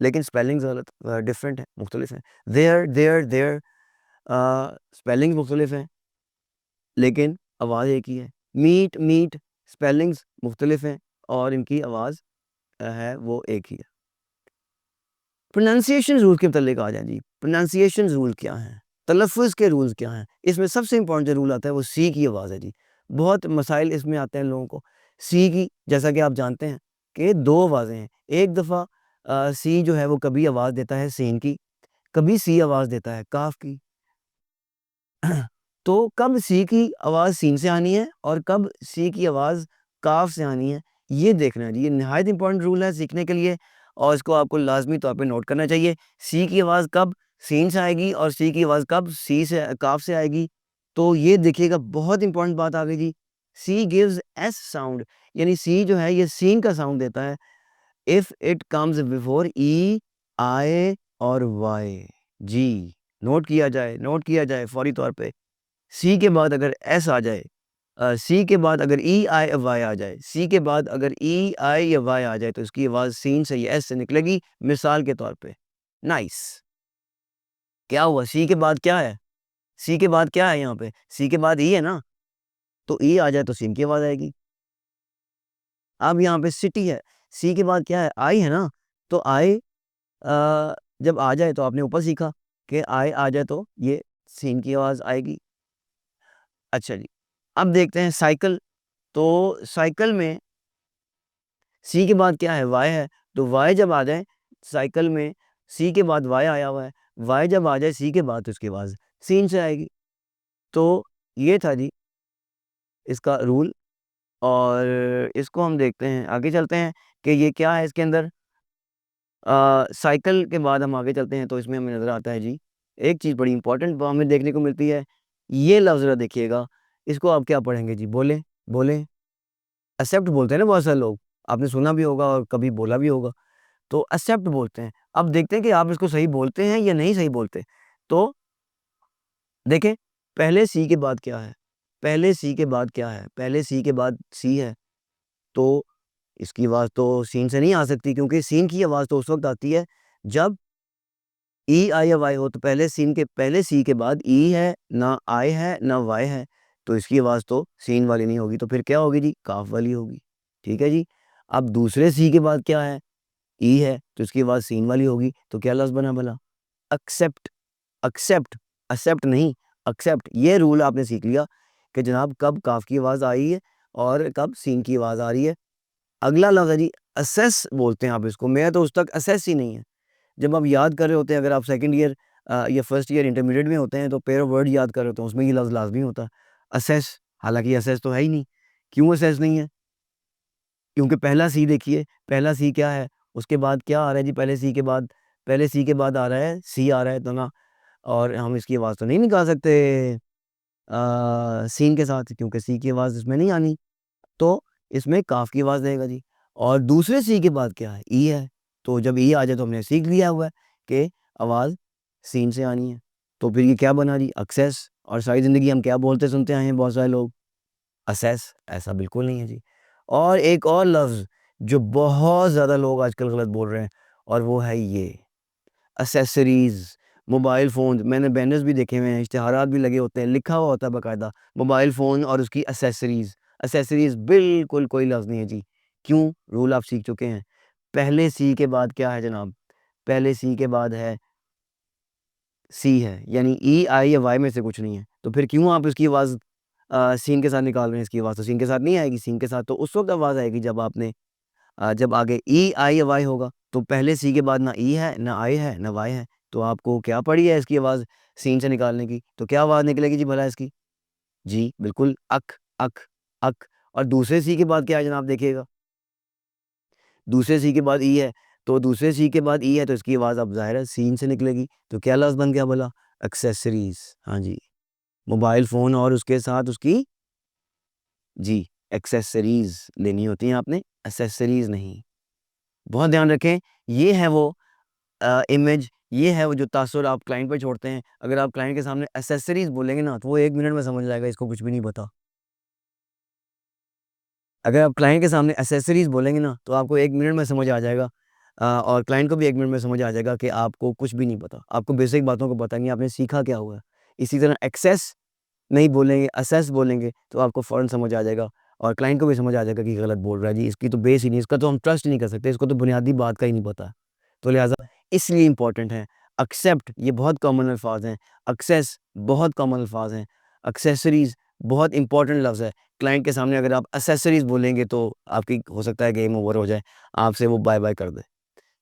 लेकिन स्पेलिंग्स गलत डिफरेंट हैं, मुख्तलिफ हैं। देयर स्पेलिंग्स मुख्तलिफ हैं, लेकिन आवाज़ एक ही है। मीट स्पेलिंग्स मुख्तलिफ हैं और इनकी आवाज़ है वो एक ही है। प्रोनंसिएशन रूल के मतलब आ जाएँ जी। प्रोनंसिएशन रूल क्या हैं? तलफ़्फ़ुज़ के रूल्स क्या हैं? इसमें सबसे इम्पोर्टेंट जो रूल आता है वो सी की आवाज़ है जी। बहुत मसाइल इसमें आते हैं लोगों को। सी की, जैसा कि आप जानते हैं कि 2 आवाज़ें हैं। एक दफ़ा सी जो है वो कभी आवाज़ देता है सीन की, कभी सी आवाज़ देता है काफ़ की। तो कब सी की आवाज़ सीन से आनी है और कब सी की आवाज़ काफ़ से आनी है, ये देखना है जी। ये निहायत इम्पोर्टेंट रूल है सीखने के लिए और इसको आपको लाज़मी तौर पे नोट करना चाहिए। सी की आवाज़ कब सीन से आएगी और सी की आवाज़ कब सी से काफ़ से आएगी। तो ये देखिएगा, बहुत इम्पोर्टेंट बात आ गई जी। सी गिव्स एस साउंड, यानी सी जो है ये सीन का साउंड देता है if it comes before E, I और वाई। जी, नोट किया जाए फ़ौरी तौर पे। सी के बाद अगर एस आ जाए, सी के बाद अगर ई आई वाई आ जाए, सी के बाद अगर ई आई या वाई आ जाए, तो इसकी आवाज़ सीन से या एस से निकलेगी। मिसाल के तौर पे, नाइस। क्या हुआ? सी के बाद क्या है? सी के बाद क्या है यहाँ पे? सी के बाद ई है ना, तो ई आ जाए तो सीन की आवाज़ आएगी। अब यहाँ पे सिटी है, सी के बाद क्या है? आई है ना, तो आई जब आ जाए तो आपने ऊपर सीखा कि आई आ जाए तो ये सीन की आवाज़ आएगी। अच्छा जी, अब देखते हैं साइकिल। तो साइकिल में सी के बाद क्या है? वाई है, तो वाई जब आ जाए साइकिल में, सी के बाद वाई आया हुआ है, वाई जब आ जाए सी के बाद तो उसकी आवाज़ सीन से आएगी। तो ये था जी इसका रूल, और इसको हम देखते हैं, आगे चलते हैं कि ये क्या है इसके अंदर। साइकिल के बाद हम आगे चलते हैं तो इसमें हमें नज़र आता है जी, एक चीज़ बड़ी इम्पोर्टेंट हमें देखने को मिलती है। ये लफ़्ज़ ज़रा देखिएगा, इसको आप क्या पढ़ेंगे जी? बोलें, बोलें। एक्सेप्ट बोलते हैं ना बहुत सारे लोग, आपने सुना भी होगा और कभी बोला भी होगा। तो एक्सेप्ट बोलते हैं। अब देखते हैं कि आप इसको सही बोलते हैं या नहीं सही बोलते। तो देखें, पहले सी के बाद क्या है? पहले सी के बाद क्या है? पहले सी के बाद सी है, तो इसकी आवाज़ तो सीन से नहीं आ सकती, क्योंकि सीन की आवाज़ तो उस वक़्त आती है जब ई, आई या वाई हो। तो पहले सी के बाद ई है, ना आई है, ना वाई है, तो इसकी आवाज़ तो सीन वाली नहीं होगी, तो फिर क्या होगी जी? काफ़ वाली होगी। ठीक है जी? अब दूसरे सी के बाद क्या है? ई है, तो इसकी आवाज़ सीन वाली होगी, तो क्या लफ़्ज़ बना भला? एक्सेप्ट। एक्सेप्ट, एक्सेप्ट नहीं, एक्सेप्ट। ये रूल आपने सीख लिया कि जनाब कब काफ़ की आवाज़ आई है और कब सीन की आवाज़ आ रही है। अगला लफ़्ज़ है जी असेस बोलते हैं आप इसको, मेरा तो उस तक असेस ही नहीं है। जब आप याद कर रहे होते हैं, अगर आप सेकंड ईयर या फर्स्ट ईयर इंटरमीडिएट में होते हैं तो पेयर ऑफ वर्ड याद कर रहे होते हैं, उसमें ये लफ्ज़ लाज़मी होता है। असेस, हालाँकि असेस तो है ही नहीं। क्यों असेस नहीं है? क्योंकि पहला सी देखिए, पहला सी क्या है? उसके बाद क्या आ रहा है जी पहले सी के बाद? पहले सी के बाद आ रहा है सी आ रहा है तो ना, और हम इसकी आवाज़ तो नहीं निकाल सकते सीन के साथ, क्योंकि सी की आवाज़ इसमें नहीं आनी। तो इसमें काफ़ की आवाज़ देगा जी। और दूसरे सी के बाद क्या है? ई है। तो जब ई आ जाए तो हमने सीख लिया हुआ है कि आवाज़ सीन से आनी है। तो फिर ये क्या बना जी? एक्सेस। और सारी ज़िंदगी हम क्या बोलते सुनते आए हैं बहुत सारे लोग? असेस। ऐसा बिल्कुल नहीं है जी। और एक और लफ्ज़ जो बहुत ज़्यादा लोग आजकल गलत बोल रहे हैं, और वो है ये एक्सेसरीज़। मोबाइल फ़ोन, मैंने बैनर्स भी देखे हुए हैं, इश्तिहारात भी लगे होते हैं, लिखा हुआ होता है बाकायदा मोबाइल फ़ोन और उसकी एक्सेसरीज़। एक्सेसरीज़ बिल्कुल कोई लफ्ज़ नहीं है जी। क्यों? रूल आप सीख चुके हैं। पहले सी के बाद क्या है जनाब? पहले सी के बाद है सी है, यानी ई, आई या वाई में से कुछ नहीं है। तो फिर क्यों आप इसकी आवाज़ सीन के साथ निकाल रहे हैं? इसकी आवाज़ तो सीन के साथ नहीं आएगी, सीन के साथ तो उस वक़्त आवाज़ आएगी जब आपने जब आगे ई, आई या वाई होगा। तो पहले सी के बाद ना ई है, ना आई है, ना वाई है। तो आपको क्या पड़ी है इसकी आवाज़ सीन से निकालने की? तो क्या आवाज़ निकलेगी जी भला इसकी? जी, बिल्कुल अक, अक, अक। और दूसरे सी के बाद क्या है जनाब देखिएगा? दूसरे सी के बाद ई है, तो दूसरे सी के बाद ई है तो इसकी आवाज़ अब ज़ाहिर है सीन से निकलेगी। तो क्या लफ्ज़ बन गया भला? एक्सेसरीज़। हाँ जी, मोबाइल फ़ोन और उसके साथ उसकी जी, एक्सेसरीज़ लेनी होती हैं आपने, एक्सेसरीज़ नहीं। बहुत ध्यान रखें, ये है वो इमेज, ये है वो जो तासुर आप क्लाइंट पे छोड़ते हैं। अगर आप क्लाइंट के सामने एक्सेसरीज़ बोलेंगे ना, तो वो 1 मिनट में समझ जाएगा इसको कुछ भी नहीं पता। अगर आप क्लाइंट के सामने एक्सेसरीज़ बोलेंगे ना, तो आपको 1 मिनट में समझ आ जाएगा और क्लाइंट को भी 1 मिनट में समझ आ जाएगा कि आपको कुछ भी नहीं पता। आपको बेसिक बातों को पता नहीं है, आपने सीखा क्या हुआ है। इसी तरह एक्सेस नहीं बोलेंगे, असेस बोलेंगे, तो आपको फ़ौरन समझ आ जाएगा और क्लाइंट को भी समझ आ जाएगा कि गलत बोल रहा है जी, इसकी तो बेस ही नहीं, इसका तो हम ट्रस्ट ही नहीं कर सकते, इसको तो बुनियादी बात का ही नहीं पता। तो लिहाज़ा इसलिए इम्पोर्टेंट है। एक्सेप्ट ये बहुत कॉमन अल्फ़ाज़ हैं, एक्सेस बहुत कॉमन अल्फ़ाज़ हैं, एक्सेसरीज़ बहुत इम्पोर्टेंट लफ्ज़ है। क्लाइंट के सामने अगर आप एक्सेसरीज़ बोलेंगे तो आपकी हो सकता है गेम ओवर हो जाए, आपसे वो बाय-बाय कर दे।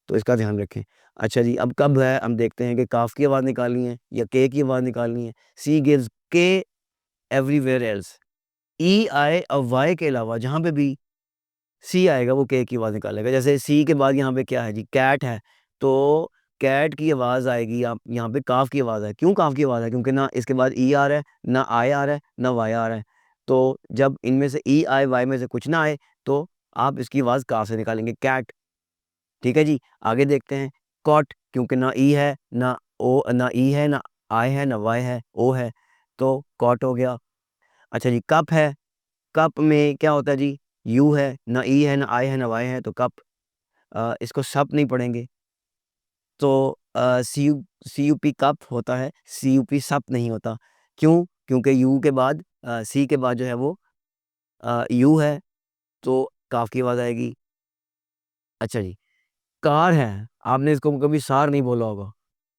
तो इसका ध्यान रखें। अच्छा जी, अब कब है हम देखते हैं कि काफ़ की आवाज़ निकालनी है या के की आवाज़ निकालनी है। सी गिव्स के एवरीवेयर एल्स। ई, आई और वाई के अलावा जहाँ पे भी सी आएगा वो के की आवाज़ निकालेगा। जैसे सी के बाद यहाँ पे क्या है जी, कैट है, तो कैट की आवाज़ आएगी आप यहाँ पे काफ़ की आवाज़ है। क्यों काफ़ की आवाज़ है? क्योंकि ना इसके बाद ई आ रहा है, ना आई आ रहा है, ना वाई आ रहा है। तो जब इनमें से ई, आई, वाई में से कुछ ना आए, तो आप इसकी आवाज़ काफ़ से निकालेंगे, कैट। ठीक है जी? आगे देखते हैं, कॉट, क्योंकि ना ई है, ना ई है, ना आई है, ना वाई है, ओ है, तो कॉट हो गया। अच्छा जी, कप है, कप में क्या होता है जी? यू है, ना ई है, ना आई है, ना वाई है, तो कप। इसको सप नहीं पढ़ेंगे। तो सीयूपी कप होता है, सीयूपी सप नहीं होता। क्यों? क्योंकि यू के बाद सी के बाद जो है वो यू है, तो काफ की आवाज़ आएगी। अच्छा जी, कार है, आपने इसको कभी सार नहीं बोला होगा,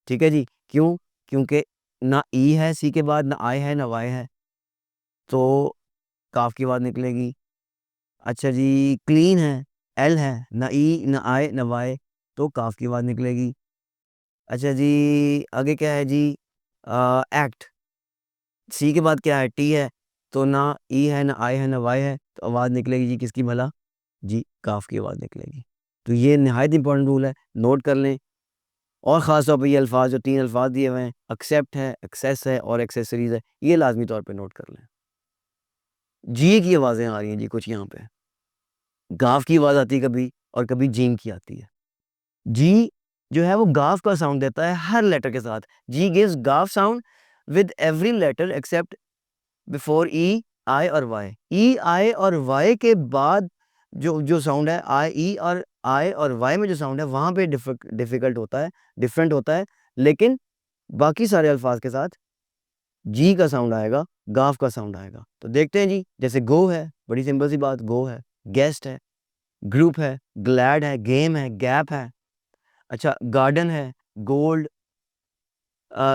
ठीक है जी? क्यों? क्योंकि ना ई है सी के बाद, ना आई है, ना वाई है, तो काफ की आवाज़ निकलेगी। अच्छा जी, क्लीन है, एल है, ना ई, ना आई, ना वाई, तो काफ की आवाज़ निकलेगी। अच्छा जी, आगे क्या है जी? एक्ट, सी के बाद क्या है? टी है, तो ना ई है, ना आई है, ना वाई है, तो आवाज़ निकलेगी जी किसकी भला? जी, काफ की आवाज़ निकलेगी। तो ये निहायत इम्पोर्टेंट रूल है, नोट कर लें। और ख़ास तौर पे ये अल्फ़ाज़ जो 3 अल्फ़ाज़ दिए हुए हैं, एक्सेप्ट है, एक्सेस है और एक्सेसरीज़ है, ये लाज़मी तौर पे नोट कर लें। जी की आवाज़ें आ रही हैं जी कुछ यहाँ पे। गाफ की आवाज़ आती है कभी और कभी जीम की आती है। जी जो है वो गाफ का साउंड देता है हर लेटर के साथ। जी गिव्स गाफ sound with every letter except before E, I और वाई। ई, आई और वाई के बाद जो जो साउंड है आई और वाई में जो साउंड है वहाँ पे डिफ़िकल्ट होता है, डिफरेंट होता है, लेकिन बाकी सारे अल्फ़ाज़ के साथ जी का साउंड आएगा, गाफ का साउंड आएगा। तो देखते हैं जी, जैसे गो है, बड़ी सिंपल सी बात, गो है, गेस्ट है, ग्रुप है, ग्लैड है, गेम है, गैप है। अच्छा, गार्डन है, गोल्ड,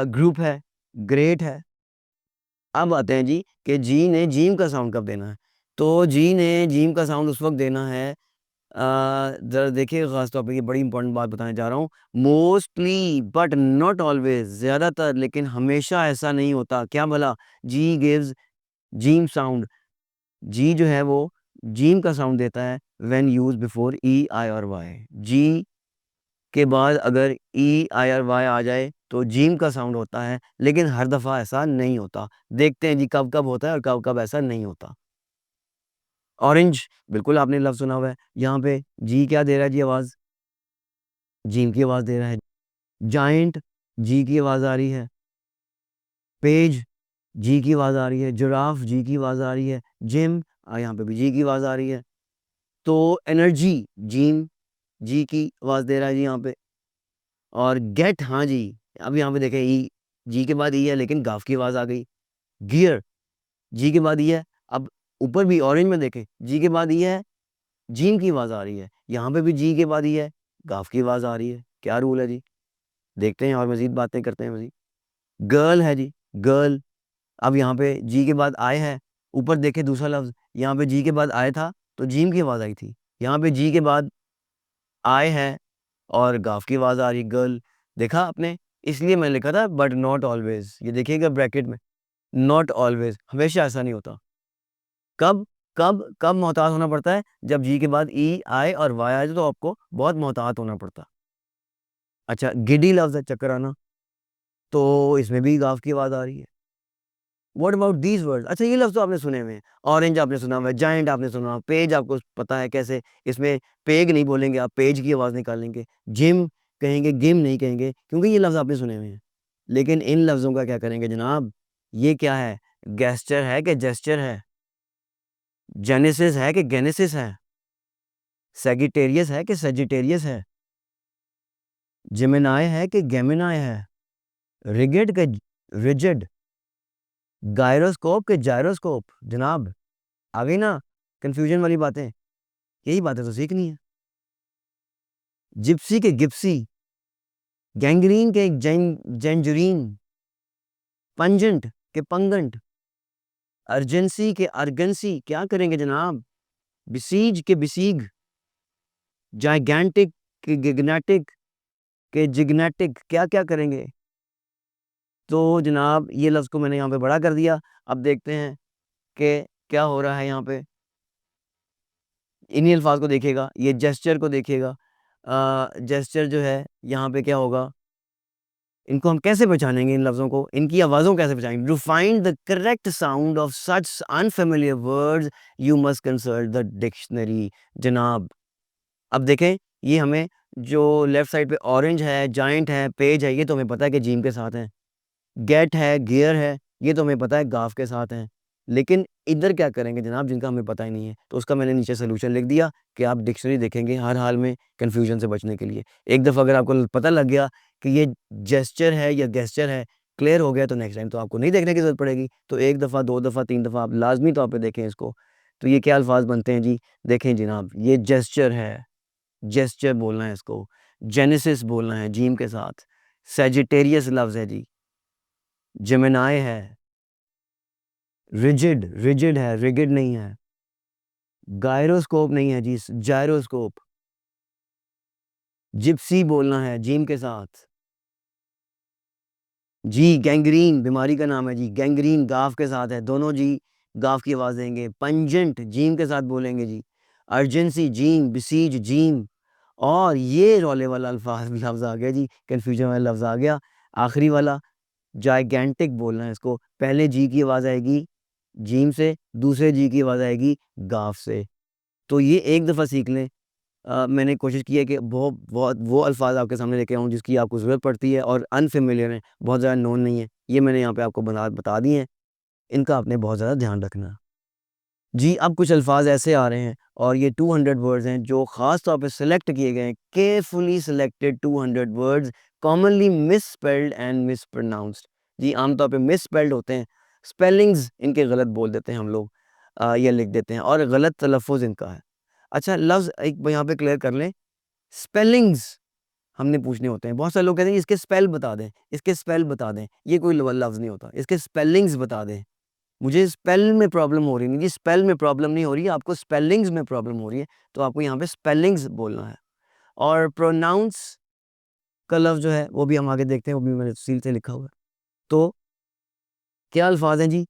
ग्रुप है, ग्रेट है। अब आते हैं जी कि जी ने जीम का साउंड कब देना है। तो जी ने जीम का साउंड उस वक़्त देना है ज़रा देखिए, ख़ास तौर पे ये बड़ी इंपॉर्टेंट बात बताने जा रहा हूँ। मोस्टली बट नॉट ऑलवेज़, ज़्यादातर लेकिन हमेशा ऐसा नहीं होता। क्या भला? जी गिव्स जीम साउंड। जी जो है वो जीम का साउंड देता है when used before E, I और वाई। जी के बाद अगर ई, आई और वाई आ जाए तो जीम का साउंड होता है, लेकिन हर दफ़ा ऐसा नहीं होता। देखते हैं जी कब-कब होता है और कब-कब ऐसा नहीं होता। ऑरेंज, बिल्कुल आपने लफ़्ज़ सुना हुआ है। यहाँ पे जी क्या दे रहा है जी आवाज़? जीम की आवाज़ दे रहा है। जायंट, जी की आवाज़ आ रही है। पेज, जी की आवाज़ आ रही है। जिराफ, जी की आवाज़ आ रही है। जिम, यहाँ पे भी जी की आवाज़ आ रही है। तो एनर्जी, जिम, जी की आवाज़ दे रहा है जी यहाँ पे। और गेट, हाँ जी, अब यहाँ पे देखें ई, जी के बाद ई है लेकिन गाफ की आवाज़ आ गई। गियर, जी के बाद ई है। अब ऊपर भी ऑरेंज में देखें, जी के बाद ई है, जीम की आवाज़ आ रही है। यहाँ पे भी जी के बाद ई है, गाफ की आवाज़ आ रही है। क्या रूल है जी? देखते हैं और मज़ीद बातें करते हैं मज़ीद। गर्ल है जी, गर्ल। अब यहाँ पे जी के बाद आय है। ऊपर देखें दूसरा लफ्ज़, यहाँ पे जी के बाद आय था, तो जीम की आवाज़ आई थी। यहाँ पे जी के बाद आय है और गाफ की आवाज़ आ रही, गर्ल। देखा आपने? इसलिए मैंने लिखा था बट नॉट ऑलवेज़। ये देखिएगा ब्रैकेट में, नॉट ऑलवेज़, हमेशा ऐसा नहीं होता। कब कब मोहतात होना पड़ता है? जब जी के बाद ई, आई और वाई आ जाए तो आपको बहुत मोहतात होना पड़ता। अच्छा, गिडी लफ्ज़ है, चक्कर आना, तो इसमें भी गाफ की आवाज़ आ रही है। What about these words? अच्छा, ये लफ्ज़ तो आपने सुने हुए हैं। ऑरेंज आपने सुना हुआ है, जायंट आपने सुना हुआ है, पेज आपको पता है कैसे, इसमें पेग नहीं बोलेंगे आप, पेज की आवाज़ निकालेंगे। जिम कहेंगे, गिम नहीं कहेंगे, क्योंकि ये लफ्ज़ आपने सुने हुए हैं। लेकिन इन लफ्ज़ों का क्या करेंगे जनाब? ये क्या है? गेस्चर है कि जेस्चर है? जेनेसिस है कि गेनेसिस है? सैजिटेरियस है कि सेजिटेरियस है? जेमिनाई है कि गेमिनाई है? रिगिड के रिजिड? गायरोस्कोप के जायरोस्कोप? जनाब, आ गई ना कन्फ्यूजन वाली बातें? यही बातें तो सीखनी है। जिप्सी के गिप्सी, गैंग्रीन के जेंजुरीन, पंजेंट के पंगंट, अर्जेंसी के अर्गेंसी, क्या करेंगे जनाब? बिसीज के बिसीग, जाइगैंटिक के गिग्नेटिक के जिग्नेटिक, क्या-क्या करेंगे? तो जनाब ये लफ्ज़ को मैंने यहाँ पे बड़ा कर दिया। अब देखते हैं कि क्या हो रहा है यहाँ पे। इन्हीं अल्फ़ाज़ को देखिएगा, ये जेस्चर को देखिएगा। जेस्चर जो है यहाँ पे क्या होगा? इनको हम कैसे पहचानेंगे इन लफ्ज़ों को? इनकी आवाज़ों को कैसे पहचानेंगे? To find the correct sound of such unfamiliar words you must consult the dictionary. जनाब, अब देखें, ये हमें जो लेफ्ट साइड पे ऑरेंज है, जायंट है, पेज है, ये तो हमें पता है कि जीम के साथ हैं। गेट है, गियर है, ये तो हमें पता है गाफ के साथ हैं। लेकिन इधर क्या करेंगे जनाब जिनका हमें पता ही नहीं है? तो उसका मैंने नीचे सॉल्यूशन लिख दिया कि आप डिक्शनरी देखेंगे हर हाल में कन्फ्यूजन से बचने के लिए। एक दफ़ा अगर आपको पता लग गया कि ये जेस्चर है या गेस्चर है, क्लियर हो गया, तो नेक्स्ट टाइम तो आपको नहीं देखने की ज़रूरत पड़ेगी। तो 1 दफ़ा, 2 दफ़ा, 3 दफ़ा आप लाज़मी तौर पे देखें इसको। तो ये क्या अल्फ़ाज़ बनते हैं जी? देखें जनाब, ये जेस्चर है, जेस्चर बोलना है इसको। जेनेसिस बोलना है जीम के साथ। सैजिटेरियस लफ्ज़ है जी। जेमिनाई है। रिजिड, रिजिड है, रिगिड नहीं है। गायरोस्कोप नहीं है जी, जायरोस्कोप। जिप्सी बोलना है जीम के साथ। जी, गैंग्रीन बीमारी का नाम है जी, गैंग्रीन गाफ के साथ है, दोनों जी गाफ की आवाज़ देंगे। पंजेंट जीम के साथ बोलेंगे जी। अर्जेंसी जीम, बिसीज जीम। और ये रौले वाला अल्फ़ाज़ लफ्ज़ आ गया जी, कन्फ्यूजन वाला लफ्ज़ आ गया। आखिरी वाला जाइगैंटिक बोलना है इसको। पहले जी की आवाज़ आएगी जीम से, दूसरे जी की आवाज़ आएगी गाफ से। तो ये एक दफ़ा सीख लें। मैंने कोशिश की है कि बहुत वो अल्फ़ाज़ आपके सामने लेके आऊँ जिसकी आपको ज़रूरत पड़ती है और अनफ़ेमिलियर हैं, बहुत ज़्यादा नोन नहीं है। ये मैंने यहाँ पे आपको बता दिए हैं, इनका आपने बहुत ज़्यादा ध्यान रखना है। जी, अब कुछ अल्फ़ाज़ ऐसे आ रहे हैं और ये 200 वर्ड्स हैं जो ख़ास तौर पे सेलेक्ट किए गए हैं, carefully selected 200 words commonly misspelled and mispronounced. जी, आम तौर पे मिसस्पेल्ड होते हैं, स्पेलिंग्स इनके गलत बोल देते हैं हम लोग, या लिख देते हैं और गलत तलफ़्फ़ुज़ इनका है। अच्छा, लफ्ज़ एक यहाँ पे क्लियर कर लें, स्पेलिंग्स हमने पूछने होते हैं। बहुत सारे लोग कहते हैं, इसके स्पेल बता दें, इसके स्पेल बता दें। ये कोई लफ्ज़ नहीं होता, इसके स्पेलिंग्स बता दें। मुझे स्पेल में प्रॉब्लम हो रही नहीं जी, स्पेल में प्रॉब्लम नहीं हो रही है, आपको स्पेलिंग्स में प्रॉब्लम हो रही है, तो आपको यहाँ पे स्पेलिंग्स बोलना है। और प्रोनाउंस का लफ्ज़ जो है वो भी हम आगे देखते हैं, वो भी मैंने तफसील से लिखा हुआ है। तो क्या अल्फाज हैं जी?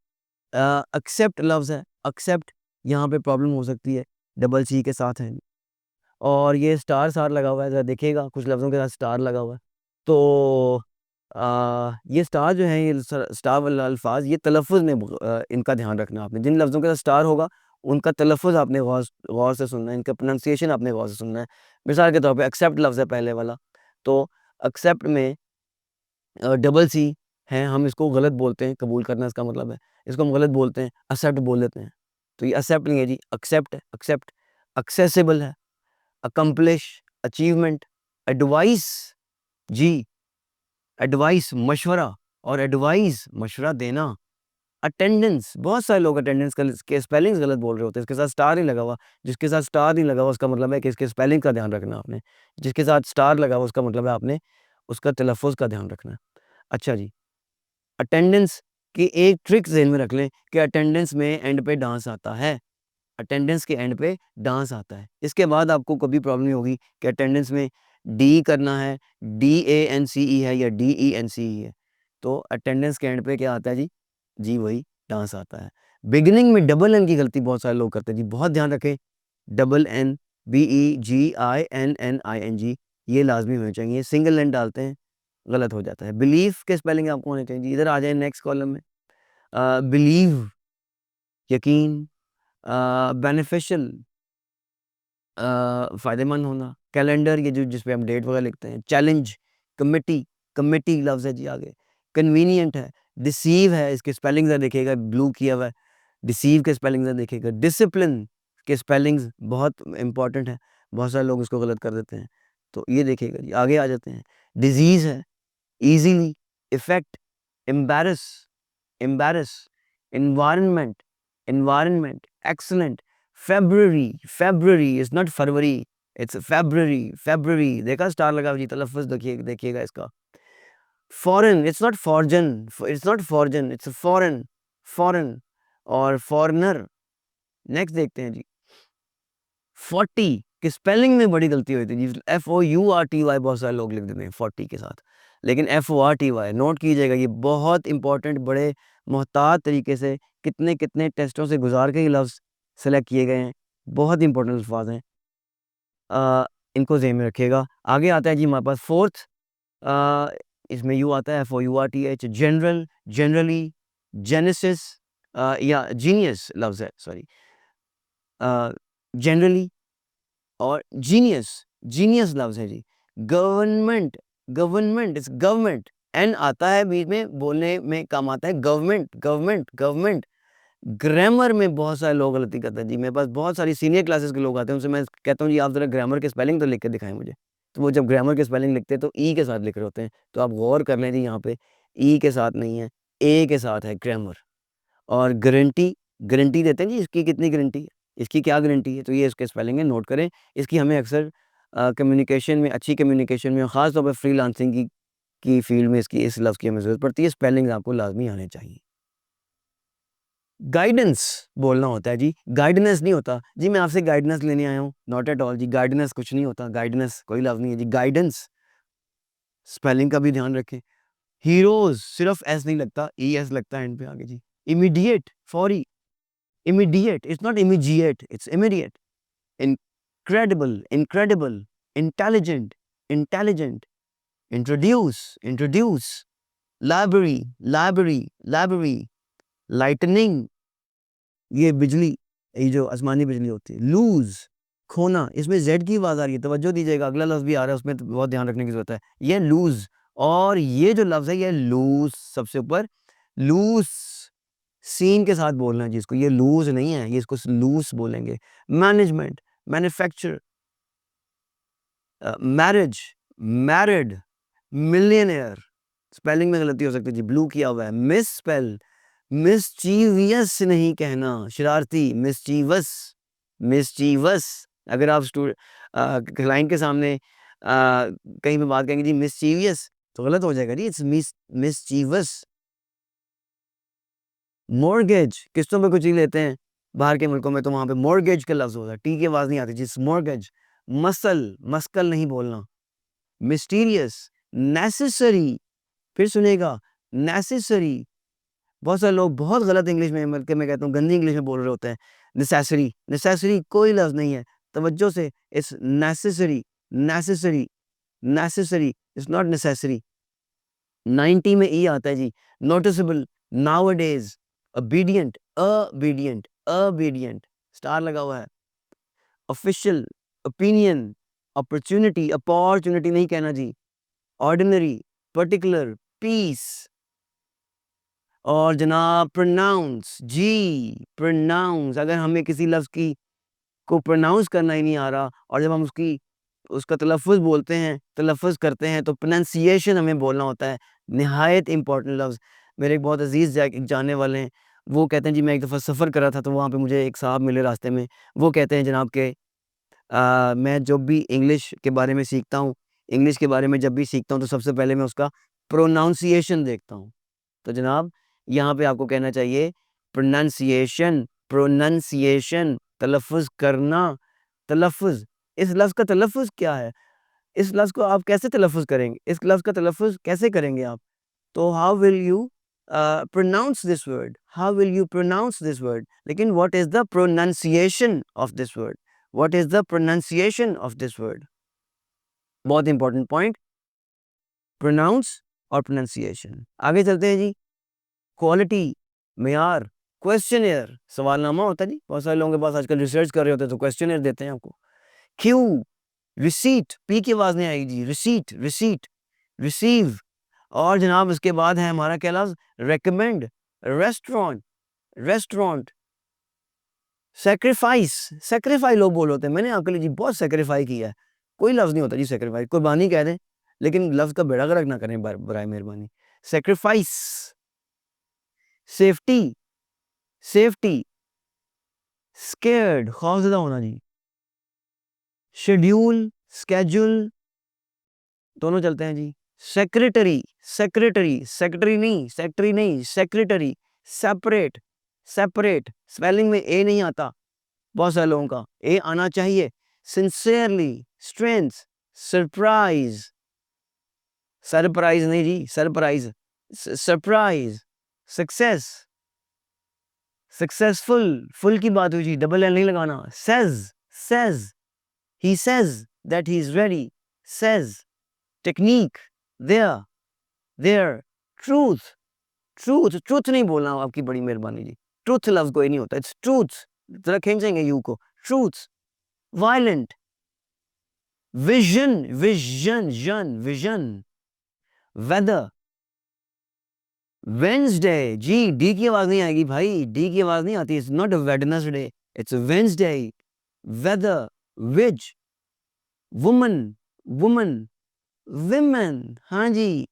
एक्सेप्ट लफ्ज़ है, एक्सेप्ट यहाँ पे प्रॉब्लम हो सकती है, डबल सी के साथ है। और ये स्टार सार लगा हुआ है, ज़रा देखिएगा कुछ लफ्ज़ों के साथ स्टार लगा हुआ है। तो ये स्टार जो है, ये स्टार वाला अल्फाज, ये तलफ़ुज़ में इनका ध्यान रखना आपने। जिन लफ्ज़ों के साथ स्टार होगा उनका तलफ़ुज़ आपने गौर गौर से सुनना है, इनका प्रोनंसिएशन आपने गौर से सुनना है। मिसाल के तौर पे एक्सेप्ट लफ्ज़ है पहले वाला, तो एक्सेप्ट में डबल सी है, हम इसको गलत बोलते हैं, कबूल करना इसका मतलब है। इसको हम गलत बोलते हैं, एक्सेप्ट बोल देते हैं। तो ये एक्सेप्ट नहीं है जी, एक्सेप्ट है, एक्सेप्ट। एक्सेसिबल है, अकम्प्लिश, अचीवमेंट, एडवाइस जी, एडवाइस मशवरा, और एडवाइस मशवरा देना। अटेंडेंस, बहुत सारे लोग अटेंडेंस के स्पेलिंग्स गलत बोल रहे होते हैं, इसके साथ स्टार नहीं लगा हुआ। जिसके साथ स्टार नहीं लगा हुआ उसका मतलब है कि इसके स्पेलिंग का ध्यान रखना आपने। जिसके साथ स्टार लगा हुआ उसका मतलब है आपने उसका तलफ़ुज़ का ध्यान रखना है। अच्छा जी, अटेंडेंस की एक ट्रिक ज़हन में रख लें कि अटेंडेंस में एंड पे डांस आता है। अटेंडेंस के एंड पे डांस आता है। इसके बाद आपको कभी प्रॉब्लम नहीं होगी कि अटेंडेंस में डी करना है, DANCE है या DENCE है। तो अटेंडेंस के एंड पे क्या आता है जी? जी वही डांस आता है। बिगिनिंग में डबल एन की गलती बहुत सारे लोग करते हैं जी, बहुत ध्यान रखें। डबल एन, BEGINNING, ये लाज़मी होने चाहिए। सिंगल एन डालते हैं, गलत हो जाता है। बिलीफ के स्पेलिंग आपको होने चाहिए जी। इधर आ जाएँ नेक्स्ट कॉलम में। बिलीव, यकीन, बेनिफिशियल, फ़ायदेमंद होना, कैलेंडर, ये जो जिस पे हम डेट वगैरह लिखते हैं, चैलेंज, कमिटी, कमिटी लफ्ज़ है जी आगे, कन्वीनिएंट है, डिसीव है, इसके स्पेलिंग ज़रा देखिएगा, ब्लू किया हुआ है, डिसीव के स्पेलिंग ज़रा देखिएगा, डिसिप्लिन के स्पेलिंग्स बहुत इम्पोर्टेंट है, बहुत सारे लोग इसको गलत कर देते हैं, तो ये देखिएगा जी। आगे आ जाते हैं, डिज़ीज़ है, easily, effect, embarrass, embarrass, environment, environment, excellent, February, February is not फरवरी, इट्स फ़ेब्रुअरी, फ़ेब्रुअरी, देखा स्टार लगा हुआ जी, तलफ़्फ़ुज़ देखिएगा इसका। Foreign, it's not foreign, it's not foreign, it's foreign, foreign. और फ़ॉरेनर, नेक्स्ट देखते हैं जी। 40 की स्पेलिंग में बड़ी गलती होती है जी, FOURTY बहुत सारे लोग लिख देते हैं 40 के साथ, लेकिन FORTY, नोट कीजिएगा, ये बहुत इंपॉर्टेंट, बड़े मोहतात तरीके से कितने-कितने टेस्टों से गुज़ार के ये लफ्ज़ सेलेक्ट किए गए हैं, बहुत इंपॉर्टेंट अल्फ़ाज़ हैं। इनको ज़हन में रखिएगा। आगे आता है जी हमारे पास फोर्थ, अ, इसमें यू आता है, FOURTH, जनरल, जनरली, जेनेसिस, या जीनियस लफ्ज़ है, सॉरी, जनरली और जीनियस, जीनियस लफ्ज़ है जी। Government, government, it's government, N आता है बीच में, बोलने में काम आता है, गवर्नमेंट, गवर्नमेंट, गवर्नमेंट। ग्रामर में बहुत सारे लोग गलती करते हैं जी, मेरे पास बहुत सारी सीनियर क्लासेस के लोग आते हैं, उनसे मैं कहता हूँ जी आप ज़रा ग्रामर के स्पेलिंग तो लिख के दिखाएँ मुझे। तो वो जब ग्रामर के स्पेलिंग लिखते हैं तो ई के साथ लिख रहे होते हैं, तो आप गौर कर लें जी, यहाँ पे ई के साथ नहीं है, ए के साथ है ग्रामर। और गारंटी, गारंटी देते हैं जी, इसकी कितनी गारंटी है, इसकी क्या गारंटी है, तो ये इसके स्पेलिंग है, नोट करें। इसकी हमें अक्सर कम्युनिकेशन में, अच्छी कम्युनिकेशन में, ख़ास तौर पे फ्रीलांसिंग की फ़ील्ड में इसकी, इस लफ्ज़ की हमें ज़रूरत पड़ती है, स्पेलिंग्स आपको लाज़मी आने चाहिए। गाइडेंस बोलना होता है जी, गाइडेंस नहीं होता। जी मैं आपसे गाइडेंस लेने आया हूँ, नॉट एट ऑल जी, गाइडेंस कुछ नहीं होता, गाइडेंस कोई लफ्ज़ नहीं है जी, गाइडेंस, स्पेलिंग का भी ध्यान रखें। हीरोज़ सिर्फ़ एस नहीं लगता, ईएस लगता है एंड पे आगे जी। इमीडिएट, फौरी, immediate, it's not immediate, it's immediate. Incredible, incredible, intelligent, intelligent, introduce, introduce, library, library, library, lightning, ये बिजली, ये जो आसमानी बिजली होती है, lose, खोना, इसमें Z की आवाज़ आ रही है, तवज्जो दीजिएगा, अगला लफ्ज़ भी आ रहा है, उसमें तो बहुत ध्यान रखने की ज़रूरत है। ये lose, और ये जो लफ्ज़ है ये लूज़, सबसे ऊपर लूज़, सीन के साथ बोलना है जी इसको, ये लूज़ नहीं है, ये इसको लूज़ बोलेंगे। Management, manufacture, marriage, married, millionaire, spelling में गलती हो सकती है जी, ब्लू किया हुआ है, मिसस्पेल, मिस्चीवियस नहीं कहना, शरारती, मिस्चीवस, मिस्चीवस। अगर आप क्लाइंट के सामने कहीं पे बात करेंगे जी मिस्चीवियस, तो गलत हो जाएगा जी, इट्स मिस्चीवस। मॉर्गेज, किस्तों पे कुछ चीज लेते हैं बाहर के मुल्कों में, तो वहां पे मॉर्गेज का लफ्ज होता है, टी की आवाज नहीं आती जी, मॉर्गेज। मसल, मस्कल नहीं बोलना। मिस्टीरियस, नेसेसरी, फिर सुनेगा, नेसेसरी। बहुत सारे लोग बहुत गलत इंग्लिश में, बल्कि मैं कहता हूँ गंदी इंग्लिश में बोल रहे होते हैं। नेसेसरी, नेसेसरी कोई लफ्ज नहीं है, तवज्जो से, it's necessary, necessary, necessary, it's not necessary. 90 में ई आता है जी। Noticeable, nowadays, obedient, obedient, obedient, star लगा हुआ है। ऑफिशियल, ओपिनियन, अपॉर्चुनिटी, अपॉर्चुनिटी नहीं कहना जी। Ordinary, particular, piece. और जनाब प्रोनाउंस जी, प्रोनाउंस, अगर हमें किसी लफ्ज की को प्रोनाउंस करना ही नहीं आ रहा, और जब हम उसका तलफ़्फ़ुज़ बोलते हैं, तलफ़्फ़ुज़ करते हैं, तो प्रोनंसिएशन हमें बोलना होता है। निहायत इम्पोर्टेंट लफ्ज़। मेरे एक बहुत अज़ीज़ जानने वाले हैं, वो कहते हैं जी, मैं एक दफ़ा सफ़र कर रहा था, तो वहाँ पे मुझे एक साहब मिले रास्ते में। वो कहते हैं जनाब के मैं जब भी इंग्लिश के बारे में सीखता हूँ, इंग्लिश के बारे में जब भी सीखता हूँ, तो सबसे पहले मैं उसका प्रोनाउंसिएशन देखता हूँ। तो जनाब यहाँ पे आपको कहना चाहिए प्रोनंसिएशन, प्रोनंसिएशन, तलफ़्फ़ुज़ करना, तलफ़्फ़ुज़। इस लफ्ज़ का तलफ़्फ़ुज़ क्या है? इस लफ्ज़ को आप कैसे तलफ़्फ़ुज़ करेंगे? इस लफ्ज़ का तलफ़्फ़ुज़ कैसे करेंगे आप? तो how will you pronounce this word? How will you pronounce this word? लेकिन what is the pronunciation of this word? What is the pronunciation of this word? बहुत इंपॉर्टेंट पॉइंट, प्रोनाउंस और प्रोनंसिएशन। आगे चलते हैं जी। क्वालिटी, मेयार, questionnaire, सवालनामा होता है जी। बहुत सारे लोगों के पास आजकल रिसर्च कर रहे होते हैं, तो क्वेश्चनियर देते हैं आपको। क्यू, रिसीट, पी की आवाज नहीं आएगी जी, रिसीट, रिसीट, रिसीव। और जनाब उसके बाद है हमारा क्या लफ्ज? Recommend, restaurant, restaurant. Sacrifice, sacrifice लोग बोल होते हैं, मैंने आपके लिए जी बहुत सैक्रिफाई किया है। कोई लफ्ज नहीं होता जी सैक्रिफाई, कुर्बानी कह दें, लेकिन लफ्ज का बेड़ा गर्क ना करें बराए मेहरबानी। सैक्रिफाइस। सेफ्टी, सेफ्टी, स्केर्ड, खौफजदा होना जी। शेड्यूल, स्केड्यूल, दोनों चलते हैं जी। सेक्रेटरी, सेक्रेटरी, सेक्रेटरी नहीं, सेक्रेटरी नहीं, सेक्रेटरी। सेपरेट, सेपरेट, स्पेलिंग में ए नहीं आता बहुत सारे लोगों का, ए आना चाहिए। सिंसियरली, स्ट्रेंथ, सरप्राइज, सरप्राइज नहीं जी, surprise, surprise. Success, successful, full की बात हुई जी, डबल एल नहीं लगाना। Says, says, he says that he is ready, says। Technique, there, truth, truth, truth नहीं बोलना आपकी बड़ी मेहरबानी जी। ट्रूथ लफ्ज कोई नहीं होता, इट्स ट्रूथ। जरा खींचेंगे यू को, ट्रूथ। वायलेंट, विजन, विजन, जन, विजन। वेदर, वेंसडे जी, डी की आवाज नहीं आएगी भाई, डी की आवाज नहीं आती। It's not a Wednesday, it's Wednesday. Weather, which, woman, woman, women, हाँ जी,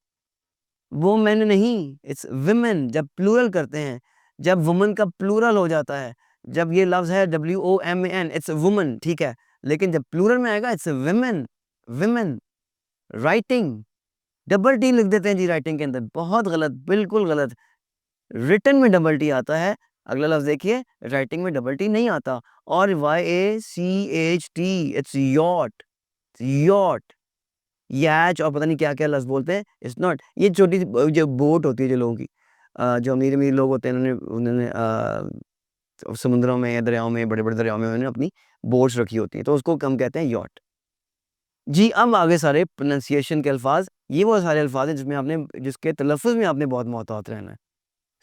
वो मैन नहीं, इट्स विमेन। जब प्लूरल करते हैं, जब वुमन का प्लूरल हो जाता है, जब ये लफ्ज है WOMAN, इट्स वुमन, ठीक है, लेकिन जब प्लूरल में आएगा it's women, women. Writing, double T लिख देते हैं जी राइटिंग के अंदर, बहुत गलत, बिल्कुल गलत। रिटन में डबल टी आता है, अगला लफ्ज देखिए, राइटिंग में डबल टी नहीं आता। और YACHT, इट्स यॉट, यॉट, याच, और पता नहीं क्या-क्या लफ्ज़ बोलते हैं, इट्स नॉट। ये छोटी सी जो बोट होती है जो लोगों की, जो अमीर-अमीर लोग होते हैं, उन्होंने समुद्रों में या दरियाओं में, बड़े-बड़े दरियाओं में उन्होंने अपनी बोट्स रखी होती हैं, तो उसको हम कहते हैं यॉट। जी, अब आगे सारे प्रोनंसिएशन के अल्फाज़, ये वो सारे अल्फाज़ हैं जिसके तलफ़्फ़ुज़ में आपने बहुत मोहतात रहना है।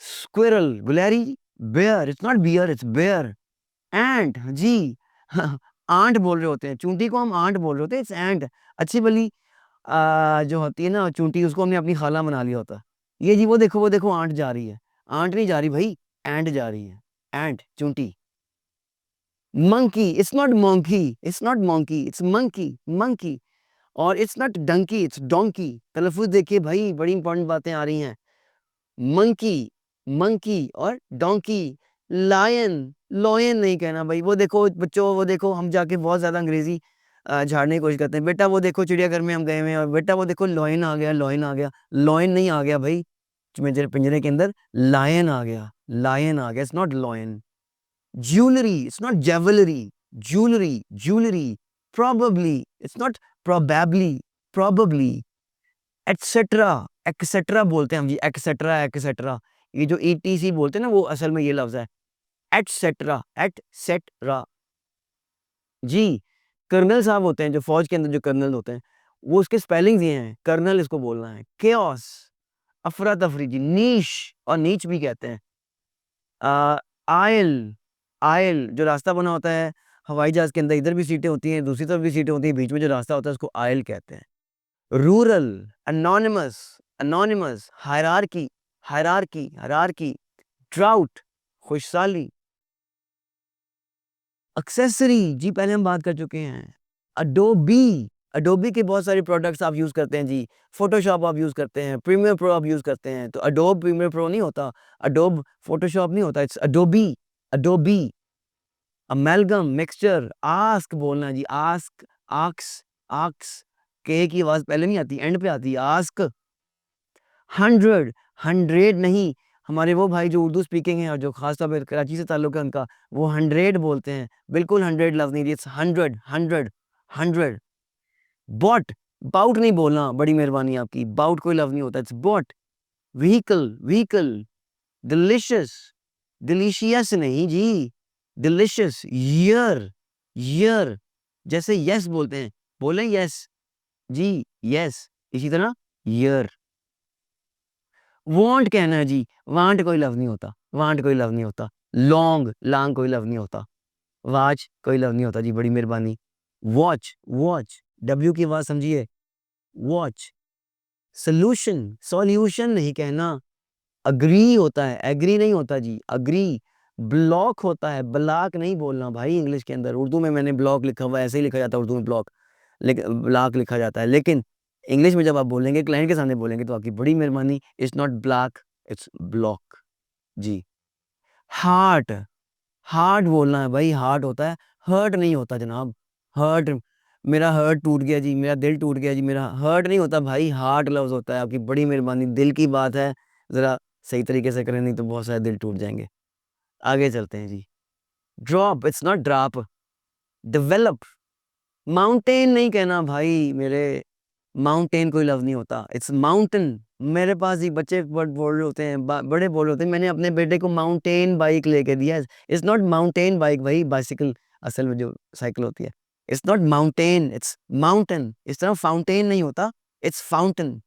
स्क्विरल, गुलहरी, bear, it's not beer, it's bear. Ant जी, आंट बोल रहे होते हैं, चूंटी को हम आंट बोल रहे होते हैं, इट्स एंट। अच्छी भली जो होती है ना चूंटी, उसको हमने अपनी खाला बना लिया होता है। ये जी वो देखो आंट जा रही है। आंट नहीं जा रही भाई, एंट जा रही है। एंट, चूंटी। Monkey, it's not monkey, it's not monkey, it's monkey, monkey. और it's not donkey, it's donkey. तलफ़्फ़ुज़ देखिए भाई, बड़ी इंपॉर्टेंट बातें आ रही हैं। मंकी, मंकी और डोंकी। लायन, लॉयन नहीं कहना भाई। वो देखो बच्चों, वो देखो, हम जाके बहुत ज़्यादा अंग्रेज़ी झाड़ने की कोशिश करते हैं। बेटा वो देखो चिड़ियाघर में हम गए हुए हैं, और बेटा वो देखो लॉयन आ गया, लॉयन आ गया। लॉयन नहीं आ गया भाई, पिंजरे के अंदर लायन आ गया, लायन आ गया, it's not lion. Jewellery, it's not jewellery, jewellery, jewellery. probably, it's not probably, probably। Etcetera, etcetera बोलते हैं हम जी, एक्सेट्रा, एक्सेट्रा। ये जो ETC बोलते हैं ना, वो असल में ये लफ्ज है एटसेट्रा, एटसेट्रा। जी, कर्नल साहब होते हैं जो फौज के अंदर जो कर्नल होते हैं, वो उसके स्पेलिंग्स ये हैं, कर्नल इसको बोलना है। केओस, अफरा तफरी जी, नीश और नीच भी कहते हैं। आयल, आयल जो रास्ता बना होता है हवाई जहाज के अंदर, इधर भी सीटें होती हैं, दूसरी तरफ भी सीटें होती हैं, बीच में जो रास्ता होता है उसको आयल कहते हैं। Rural, anonymous, anonymous, hierarchy, hierarchy, hierarchy. Drought, खुशहाली। एक्सेसरी, जी पहले हम बात कर चुके हैं। अडोबी, अडोबी के बहुत सारे प्रोडक्ट्स आप यूज करते हैं जी। फोटोशॉप आप यूज करते हैं, प्रीमियर प्रो आप यूज करते हैं, तो अडोब प्रीमियर प्रो नहीं होता, अडोब फोटोशॉप नहीं होता, it's Adobe, Adobe. Amalgam, mixture. Ask बोलना जी, आस्क, आक्स, आक्स। के की आवाज पहले नहीं आती, एंड पे आती है, आस्क। 100, 100 नहीं, हमारे वो भाई जो उर्दू स्पीकिंग है और जो खास तौर पे कराची से ताल्लुक है उनका, वो 100 बोलते हैं, बिल्कुल 100 लफ्ज नहीं, इट्स 100, 100, 100। बॉट, बाउट नहीं बोलना, बड़ी मेहरबानी आपकी, बाउट कोई लफ्ज नहीं होता, it's bought. Vehicle, vehicle. Delicious, delicious नहीं जी, डिलिशियस। ईयर, ईयर, जैसे यस बोलते हैं, बोले यस जी, यस, इसी तरह ईयर। वांट कहना है जी, वांट कोई लफ्ज नहीं होता, वांट कोई लफ्ज नहीं होता। लॉन्ग, लॉन्ग कोई लफ्ज नहीं होता। वाच कोई लफ्ज नहीं होता जी, बड़ी मेहरबानी। वॉच, वॉच, डब्ल्यू की आवाज समझिए, वॉच। सोल्यूशन, सॉल्यूशन नहीं कहना। अग्री होता है, एग्री नहीं होता जी, अग्री। ब्लॉक होता है, ब्लॉक नहीं बोलना भाई इंग्लिश के अंदर। उर्दू में मैंने ब्लॉक लिखा हुआ है, ऐसे ही लिखा जाता है उर्दू में ब्लॉक, लेकिन ब्लॉक लिखा जाता है, लेकिन इंग्लिश में जब आप बोलेंगे, क्लाइंट के सामने बोलेंगे, तो आपकी बड़ी मेहरबानी, it's not block, it's block ji. Heart, heart बोलना है भाई, हार्ट होता है, हर्ट नहीं होता जनाब। हर्ट, मेरा हर्ट टूट गया जी, मेरा दिल टूट गया जी, मेरा हर्ट नहीं होता भाई, हार्ट लफ्ज होता है। आपकी बड़ी मेहरबानी, दिल की बात है, जरा सही तरीके से करें, नहीं तो बहुत सारे दिल टूट जाएंगे। आगे चलते हैं जी। Drop, it's not drop. Develop, mountain नहीं कहना भाई मेरे, माउंटेन कोई लफ्ज नहीं होता, इट्स माउंटेन। मेरे पास ही बच्चे बोल रहे होते हैं, बड़े बोल रहे होते हैं, मैंने अपने बेटे को माउंटेन बाइक लेके दिया। इट्स नॉट माउंटेन बाइक भाई, बाइसिकल असल में जो साइकिल होती है, it's not mountain, it's mountain. इस तरह फाउंटेन नहीं होता, इट्स फाउंटेन।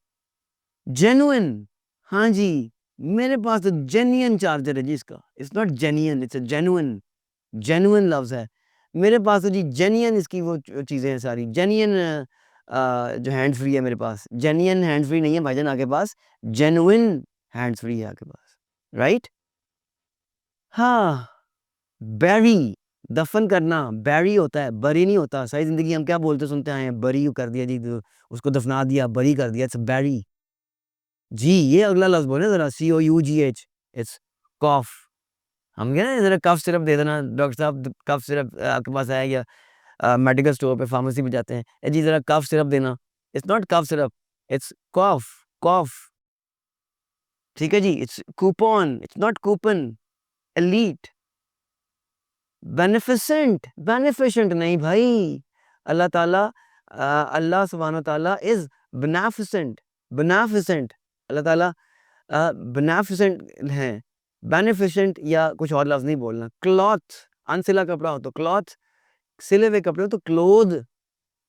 जेन्युइन, हाँ जी, मेरे पास तो जेन्युइन चार्जर है जी इसका, it's not genuine, it's genuine, genuine लफ्ज है। मेरे पास तो जी जेन्युइन इसकी वो चीज़ें हैं सारी, जेन्युइन। जो हैंड फ्री है मेरे पास, जेन्युइन हैंड फ्री नहीं है भाईजान आपके पास, जेन्युइन हैंड फ्री है आपके पास, राइट। हाँ, बैरी, दफन करना, बैरी होता है, बरी नहीं होता। सारी जिंदगी हम क्या बोलते सुनते आए हैं, बरी कर दिया जी, तो उसको दफना दिया, बरी कर दिया, इट्स बैरी जी। ये अगला लफ्ज बोले जरा, COUGH, इट्स कॉफ। हम कह रहे हैं जरा कफ सिरप दे देना डॉक्टर साहब, कफ सिरप आपके पास है या मेडिकल स्टोर पे, फार्मेसी में जाते हैं, ए जी जरा कफ सिरप देना, it's not cough syrup, it's cough, cough. ठीक है जी, it's coupon, it's not coupon. Elite, beneficent, beneficent नहीं भाई। अल्लाह ताला, अल्लाह सुब्हानो ताला इज बेनिफिसेंट, बेनिफिसेंट। अल्लाह ताला बेनिफिसेंट हैं, बेनिफिशेंट या कुछ और लफ्ज नहीं बोलना। क्लॉथ, अनसिला कपड़ा हो तो क्लॉथ, सिले हुए कपड़े हो तो क्लोथ,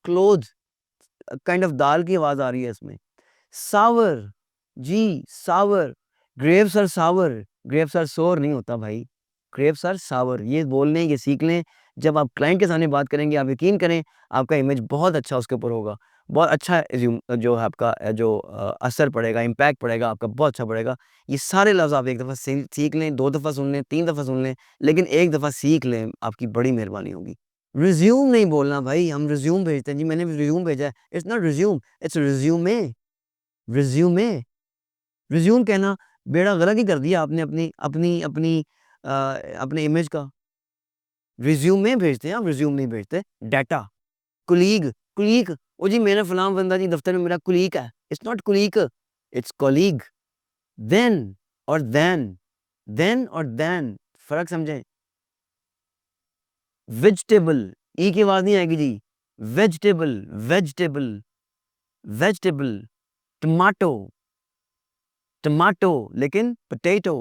क्लोथ। काइंड ऑफ दाल की आवाज आ रही है इसमें। सावर, जी sour. Grapes are sour, grapes are sore नहीं होता भाई, ग्रेप्स आर सावर। ये बोलने, ये सीख लें, जब आप क्लाइंट के सामने बात करेंगे, आप यकीन करें आपका इमेज बहुत अच्छा उसके ऊपर होगा, बहुत अच्छा जो है आपका जो असर पड़ेगा, इम्पैक्ट पड़ेगा आपका, बहुत अच्छा पड़ेगा। ये सारे लफ्ज़ आप एक दफ़ा सीख लें, 2 दफ़ा सुन लें, 3 दफ़ा सुन लें, लेकिन एक दफ़ा सीख लें, आपकी बड़ी मेहरबानी होगी। रिज्यूम नहीं बोलना भाई, हम रिज्यूम भेजते हैं जी, मैंने रिज्यूम भेजा है, it's not resume, it's resume, resume. Resume कहना, बेड़ा गर्क ही कर दिया आपने अपनी अपनी अपनी अपने इमेज का। रिज्यूमे भेजते हैं, आप रिज्यूम नहीं भेजते। डाटा, कुलीग, कुलीग, ओ जी मेरा फलां बंदा जी दफ्तर में मेरा कुलीग है, it's not colleague, it's colleague. Then और देन और देन फर्क समझें। वेजिटेबल, ई की आवाज नहीं आएगी जी। Vegetable, vegetable, vegetable. Tomato, tomato, लेकिन potato.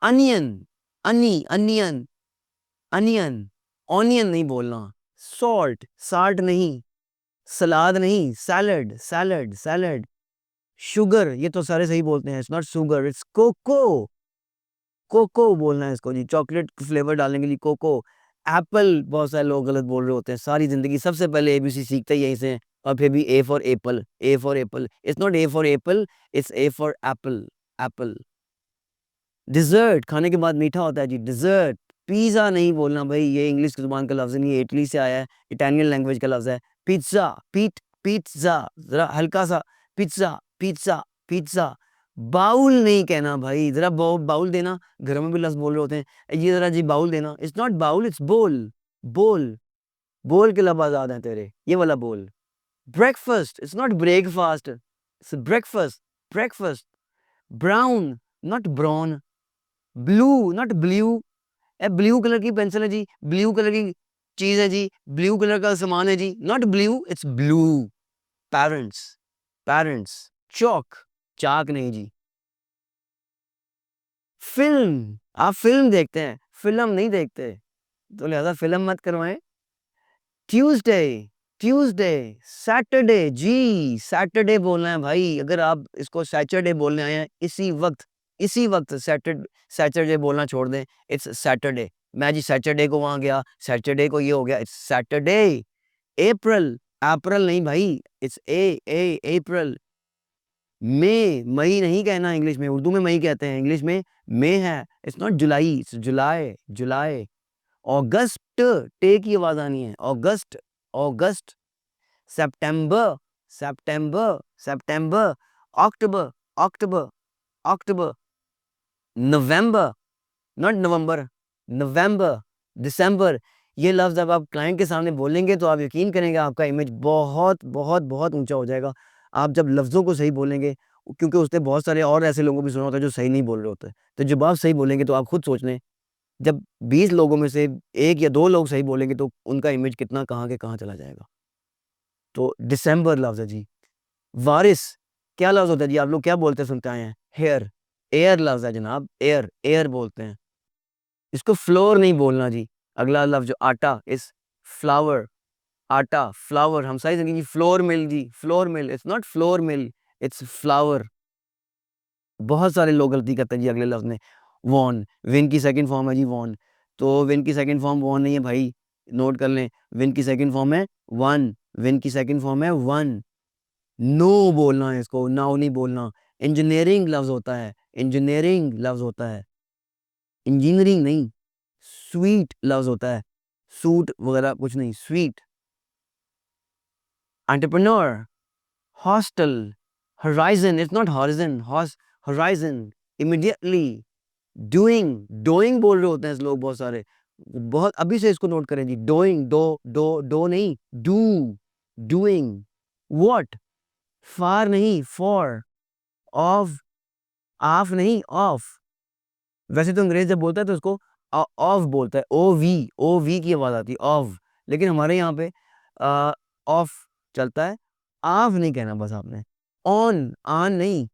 Onion, onion, onion, onion नहीं बोलना। सॉल्ट, साल्ट नहीं। सलाद नहीं, सैलड, सैलड, सैलड। शुगर, ये तो सारे सही बोलते हैं, it's not sugar, it's cocoa. Cocoa बोलना है इसको जी, चॉकलेट फ्लेवर डालने के लिए कोको। एप्पल, बहुत सारे लोग गलत बोल रहे होते हैं सारी जिंदगी, सबसे पहले एबीसी सीखते ही यहीं से हैं, और फिर भी A for apple, A for apple, it's not A for apple, it's A for apple, apple. Dessert, खाने के बाद मीठा होता है जी, डिजर्ट। पिज्जा नहीं बोलना भाई, ये इंग्लिश की जुबान का लफ्ज नहीं है, इटली से आया है, इटालियन लैंग्वेज का लफ्ज है। पिज्जा, पिज्जा, जरा हल्का सा, पिज्जा, पिज्जा, पिज्जा। बाउल नहीं कहना भाई, जरा बाउल देना, घर में भी लफ्ज बोल रहे होते हैं, ये जरा जी बाउल देना, इट्स नॉट बाउल, इट्स बोल, बोल। बोल के लफ्ज आजाद हैं तेरे, ये वाला बोल। Breakfast, it's not breakfast, it's breakfast, breakfast. Brown, not brown. Blue, not blue. Blue colour की पेंसिल है जी, ब्लू कलर की चीज है जी, ब्लू कलर का सामान है जी, not blue, it's blue. Parents, parents. Chalk, चाक नहीं जी। फिल्म, आप फिल्म देखते हैं, फिल्म नहीं देखते, तो लिहाजा फिल्म मत करवाएं। Tuesday, Tuesday. सैटरडे जी, सैटरडे बोलना है भाई, अगर आप इसको सैटरडे बोलने आए हैं इसी वक्त सैटरडे, सैटरडे बोलना छोड़ दें, इट्स सैटरडे। मैं जी सैटरडे को वहां गया, सैटरडे को ये हो गया, इट्स सैटरडे। अप्रैल, अप्रैल नहीं भाई, इट्स ए अप्रैल। मई, मई नहीं कहना इंग्लिश में, उर्दू में मई कहते हैं, इंग्लिश में मई है, इट्स नॉट जुलाई, इट्स जुलाई, जुलाई। अगस्त, टे की आवाज आनी है, अगस्त, अगस्त। सितंबर, सितंबर, सितंबर। अक्टूबर, अक्टूबर, अक्टूबर। नवंबर, नॉट नवंबर, नवंबर। दिसंबर। ये लफ्ज जब आप क्लाइंट के सामने बोलेंगे तो आप यकीन करेंगे आपका इमेज बहुत बहुत बहुत ऊंचा हो जाएगा। आप जब लफ्जों को सही बोलेंगे, क्योंकि उसने बहुत सारे और ऐसे लोगों को भी सुना होता है जो सही नहीं बोल रहे होते, तो जब आप सही बोलेंगे तो आप खुद सोच लें, जब 20 लोगों में से 1 या 2 लोग सही बोलेंगे तो उनका इमेज कितना कहाँ के कहाँ चला जाएगा। तो दिसंबर लफ्ज है जी। वारिस, क्या लफ्ज होता है जी, आप लोग क्या बोलते हैं सुनते आए हैं? हेयर, एयर लफ्ज है जनाब, एयर, एयर बोलते हैं इसको, फ्लोर नहीं बोलना जी। अगला लफ्ज जो आटा, इस फ्लावर, आटा, फ्लावर, हम सारी जिंदगी फ्लोर मिल जी, flour mill, it's not flour mill, it's flower. बहुत सारे लोग गलती करते हैं जी अगले लफ्ज में। वॉन, विन की सेकंड फॉर्म है जी वॉन, तो विन की सेकंड फॉर्म वॉन नहीं है भाई, नोट कर लें, विन की सेकंड फॉर्म है वन, विन की सेकंड फॉर्म है वन। नो बोलना है इसको, नाउ नहीं बोलना। इंजीनियरिंग लफ्ज होता है, इंजीनियरिंग लफ्ज होता है, इंजीनियरिंग नहीं। स्वीट लफ्ज होता है, सूट वगैरह कुछ नहीं, sweet. Entrepreneur, hostel, horizon, it's not horizon, horizon, immediately, doing, doing बोल रहे होते हैं लोग बहुत सारे, बहुत, अभी से इसको नोट करें जी, doing, दो नहीं, do, doing, what, far नहीं, for, of, off नहीं, off। वैसे तो अंग्रेज जब बोलता है तो उसको ऑफ बोलता है, ओ वी की आवाज आती है, ऑफ, लेकिन हमारे यहाँ पे ऑफ चलता है, ऑफ नहीं कहना बस आपने। ऑन, ऑन नहीं।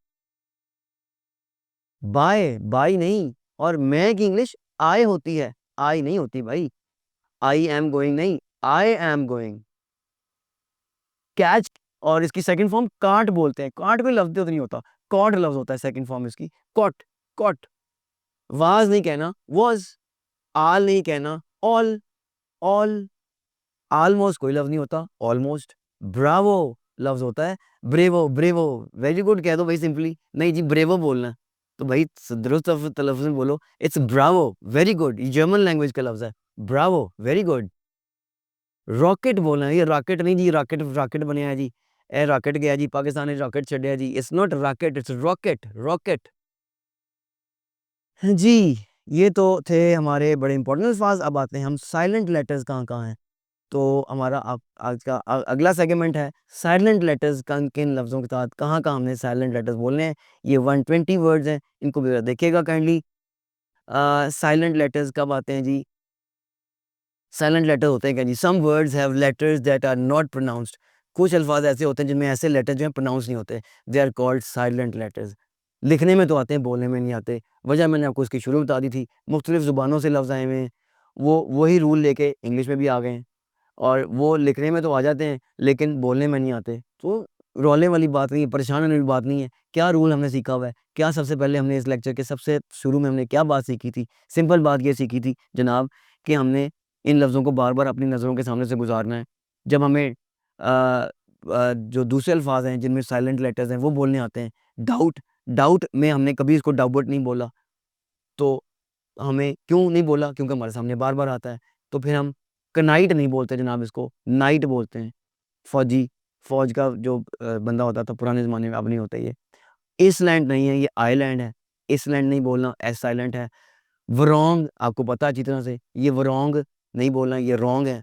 बाय, बाय नहीं। और मैं की इंग्लिश आई होती है, आई नहीं होती भाई। आई एम गोइंग नहीं, आई एम गोइंग। कैच, और इसकी सेकंड फॉर्म काट बोलते हैं, काट कोई लफ्ज तो नहीं होता, कॉट लफ्ज होता है सेकंड फॉर्म इसकी, कॉट, कॉट। वाज नहीं कहना, वॉज। आल नहीं कहना, ऑल, ऑल। ऑलमोस्ट कोई लफ्ज नहीं होता, ऑलमोस्ट। ब्रावो लफ्ज होता है, ब्रेवो, ब्रेवो। वेरी गुड कह दो भाई सिंपली, नहीं जी ब्रेवो बोलना है, तो भाई दुरुस्त तलफ्फुज़ में बोलो, इट्स ब्रावो, वेरी गुड, ये जर्मन लैंग्वेज का लफ्ज है, ब्रावो, वेरी गुड। रॉकेट बोलना है, ये रॉकेट नहीं जी, रॉकेट रॉकेट बनया है जी, ए रॉकेट गया जी पाकिस्तान ने रॉकेट छड़िया जी, it's not rocket, it's rocket, rocket. जी, ये तो थे हमारे बड़े इंपॉर्टेंट अल्फाज। अब आते हैं हम साइलेंट लेटर्स कहाँ कहाँ हैं। तो हमारा आज का अगला सेगमेंट है साइलेंट लेटर्स किन किन लफ्ज़ों के साथ कहाँ हमने साइलेंट लेटर्स बोलने हैं। ये 120 वर्ड्स हैं, इनको भी देखिएगा काइंडली। साइलेंट लेटर्स कब आते हैं जी? साइलेंट लेटर होते हैं क्या जी? Some words have letters that are not pronounced. कुछ अल्फाज ऐसे होते हैं जिनमें ऐसे लेटर जो हैं प्रोनाउंस नहीं होते, they are called silent letters. लिखने में तो आते हैं, बोलने में नहीं आते। वजह मैंने आपको इसकी शुरू में बता दी थी, मुख्तलिफ ज़ुबानों से लफ्ज़ आए हुए हैं, वो वही रूल लेके इंग्लिश में भी आ गए हैं और वो लिखने में तो आ जाते हैं लेकिन बोलने में नहीं आते। तो रौले वाली बात नहीं है, परेशान होने वाली बात नहीं है। क्या रूल हमने सीखा हुआ है? क्या सबसे पहले हमने इस लेक्चर के सबसे शुरू में हमने क्या बात सीखी थी? सिंपल बात ये सीखी थी जनाब कि हमने इन लफ्ज़ों को बार-बार अपनी नज़रों के सामने से गुज़ारना है। जब हमें जो दूसरे अल्फ़ाज़ हैं जिनमें साइलेंट लेटर्स हैं वो बोलने आते हैं। डाउट, डाउट में हमने कभी इसको डाउट नहीं बोला, तो हमें क्यों नहीं बोला? क्योंकि हमारे सामने बार-बार आता है। तो फिर हम कनाइट नहीं बोलते जनाब, इसको नाइट बोलते हैं। फ़ौजी, फ़ौज का जो बंदा होता था पुराने ज़माने में, अब नहीं होता ये। इसलैंड नहीं है, ये आइलैंड है। इसलैंड नहीं बोलना, एस साइलेंट है। व्रोंग आपको पता है अच्छी तरह से, ये व्रोंग नहीं बोलना, ये रॉन्ग है।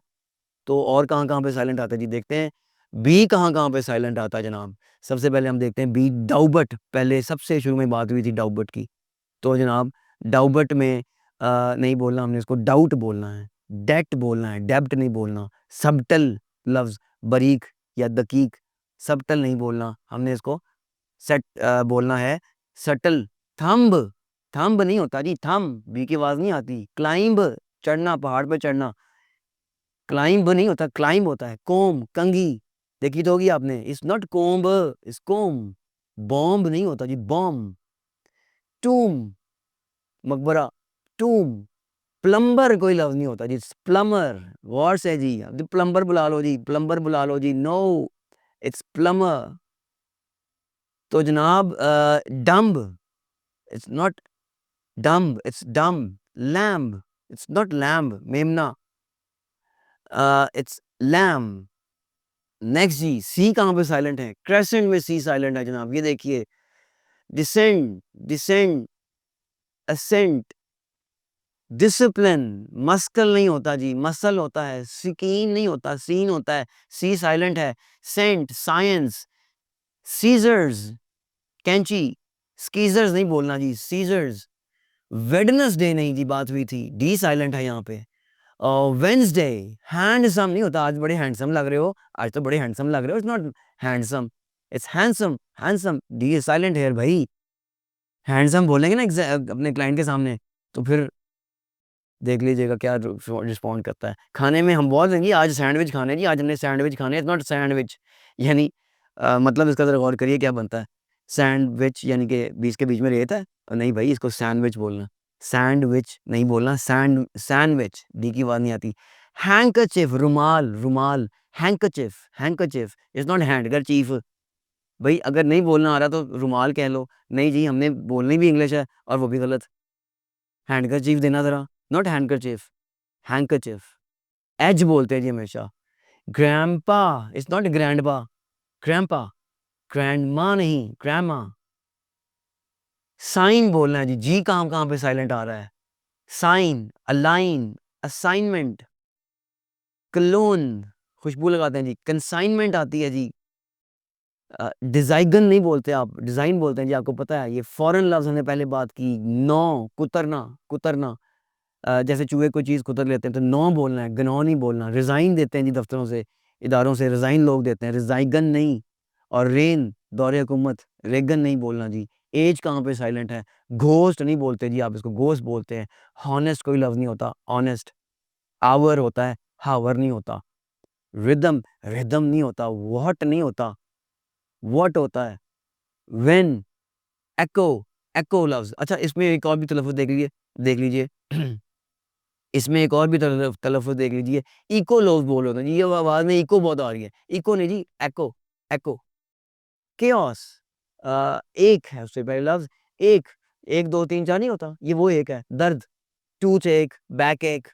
तो और कहाँ-कहाँ पे साइलेंट आता है जी? देखते हैं। बी कहाँ-कहाँ पे साइलेंट आता है जनाब? सबसे पहले हम देखते हैं बी, डाउबट। पहले सबसे शुरू में बात हुई थी डाउबट की। तो जनाब डाउबट में नहीं बोलना, हमने इसको डाउट बोलना है, डेट बोलना है, डेब्ट नहीं बोलना। सबटल लफ्ज़, बारीक या दकीक, सबटल नहीं बोलना, हमने इसको बोलना है सटल। थंब, थंब नहीं होता जी, थंब, बी की आवाज़ नहीं आती। क्लाइंब, चढ़ना, पहाड़ पे चढ़ना। क्लाइंब नहीं होता, क्लाइंब होता है। कोम्ब, कंघी, देखी तो होगी आपने। It's not comb, it's comb. Bomb नहीं होता जी, बॉम्ब। टूम्ब, मकबरा, टूम्ब। प्लम्बर कोई लफ्ज़ नहीं होता जी, प्लम्बर, गौर से जी। अब प्लम्बर बुला लो जी, प्लम्बर बुला लो जी, नो, इट्स प्लम्बर। तो जनाब dumb, it's not dumb, it's dumb. Lamb, it's not lamb, मेमना, इट्स लैम्ब। नेक्स्ट जी, सी कहाँ पे साइलेंट है? क्रेसेंट में सी साइलेंट है जनाब, ये देखिए। Descend, descend, ascent. Discipline, muscle नहीं होता जी, मसल होता है। सीकीन नहीं होता, सीन होता है। सी साइलेंट है। Scent, science. सीजर्स, कैंची। स्कीजर्स नहीं बोलना जी, सीजर्स। वेडनेसडे नहीं जी, बात हुई थी, डी साइलेंट है यहाँ पे। वेंसडे, हैंडसम नहीं होता, आज बड़े हैंडसम लग रहे हो, आज तो बड़े हैंडसम लग रहे हो। It's not handsome, it's handsome, handsome, D is silent here भाई। हैंडसम बोलेंगे ना अपने क्लाइंट के सामने, तो फिर देख लीजिएगा क्या रिस्पॉन्ड करता है। खाने में हम बोल देंगे आज सैंडविच खाने जी, आज हमने सैंडविच खाने, इट्स नॉट सैंडविच। यानी मतलब इसका ज़रा गौर करिए क्या बनता है। सैंडविच यानी कि बीच के बीच में रेत है, और नहीं भाई इसको सैंडविच बोलना। सैंडविच नहीं बोलना, सैंडविच, डी की आवाज़ नहीं आती। हैंकरचिफ, रुमाल, रुमाल। हैंकरचिफ, हैंकरचिफ, इट्स नॉट हैंडकरचीफ। भाई अगर नहीं बोलना आ रहा तो रुमाल कह लो। नहीं जी, हमने बोलनी भी इंग्लिश है और वो भी गलत। हैंडकरचीफ देना ज़रा, नॉट हैंडकरचिफ, हैंकरचिफ। एज बोलते हैं जी हमेशा। Grandpa, it's not grandpa, grandpa. Grandma नहीं, ग्रैंडमा। साइन बोलना है जी, जी कहाँ-कहाँ पे साइलेंट आ रहा है? Sign, align, assignment. क्लोन, खुशबू लगाते हैं जी। कंसाइनमेंट आती है जी। डिज़ाइगन नहीं बोलते आप, डिज़ाइन बोलते हैं जी, आपको पता है। ये फ़ॉरेन लफ्ज़ हमने पहले बात की। नौ, कुतरना, कुतरना। जैसे चूहे कोई चीज़ कुतर लेते हैं तो नौ बोलना है, गनौ नहीं बोलना। रिज़ाइन देते हैं जी दफ्तरों से, इदारों से रिज़ाइन लोग देते हैं, रिज़ाइगन नहीं। और रेन, दौरे हुकूमत, रेगन नहीं बोलना जी। एज कहाँ पे साइलेंट है? घोस्ट नहीं बोलते जी, आप इसको घोस्ट बोलते हैं। हॉनेस्ट कोई लफ्ज़ नहीं होता, ऑनेस्ट। आवर होता है, हावर नहीं होता। रिदम, रिदम नहीं होता। व्हाट नहीं होता, व्हाट होता है। व्हेन, एको, एको लफ्ज़। अच्छा इसमें एक और भी तलफ़्फ़ुज़ देख लीजिए। इसमें एक और भी तलफ़्फ़ुज़ देख लीजिए। इको लफ्ज़ बोल रहे होते हैं जी, ये आवाज़ में इको बहुत आ रही है। इको नहीं जी, एको, एको। केओस, एक है उससे पहले लफ्ज़। एक, 1 2 3 4 नहीं होता, ये वो एक है। दर्द, टूथ एक, बैक एक।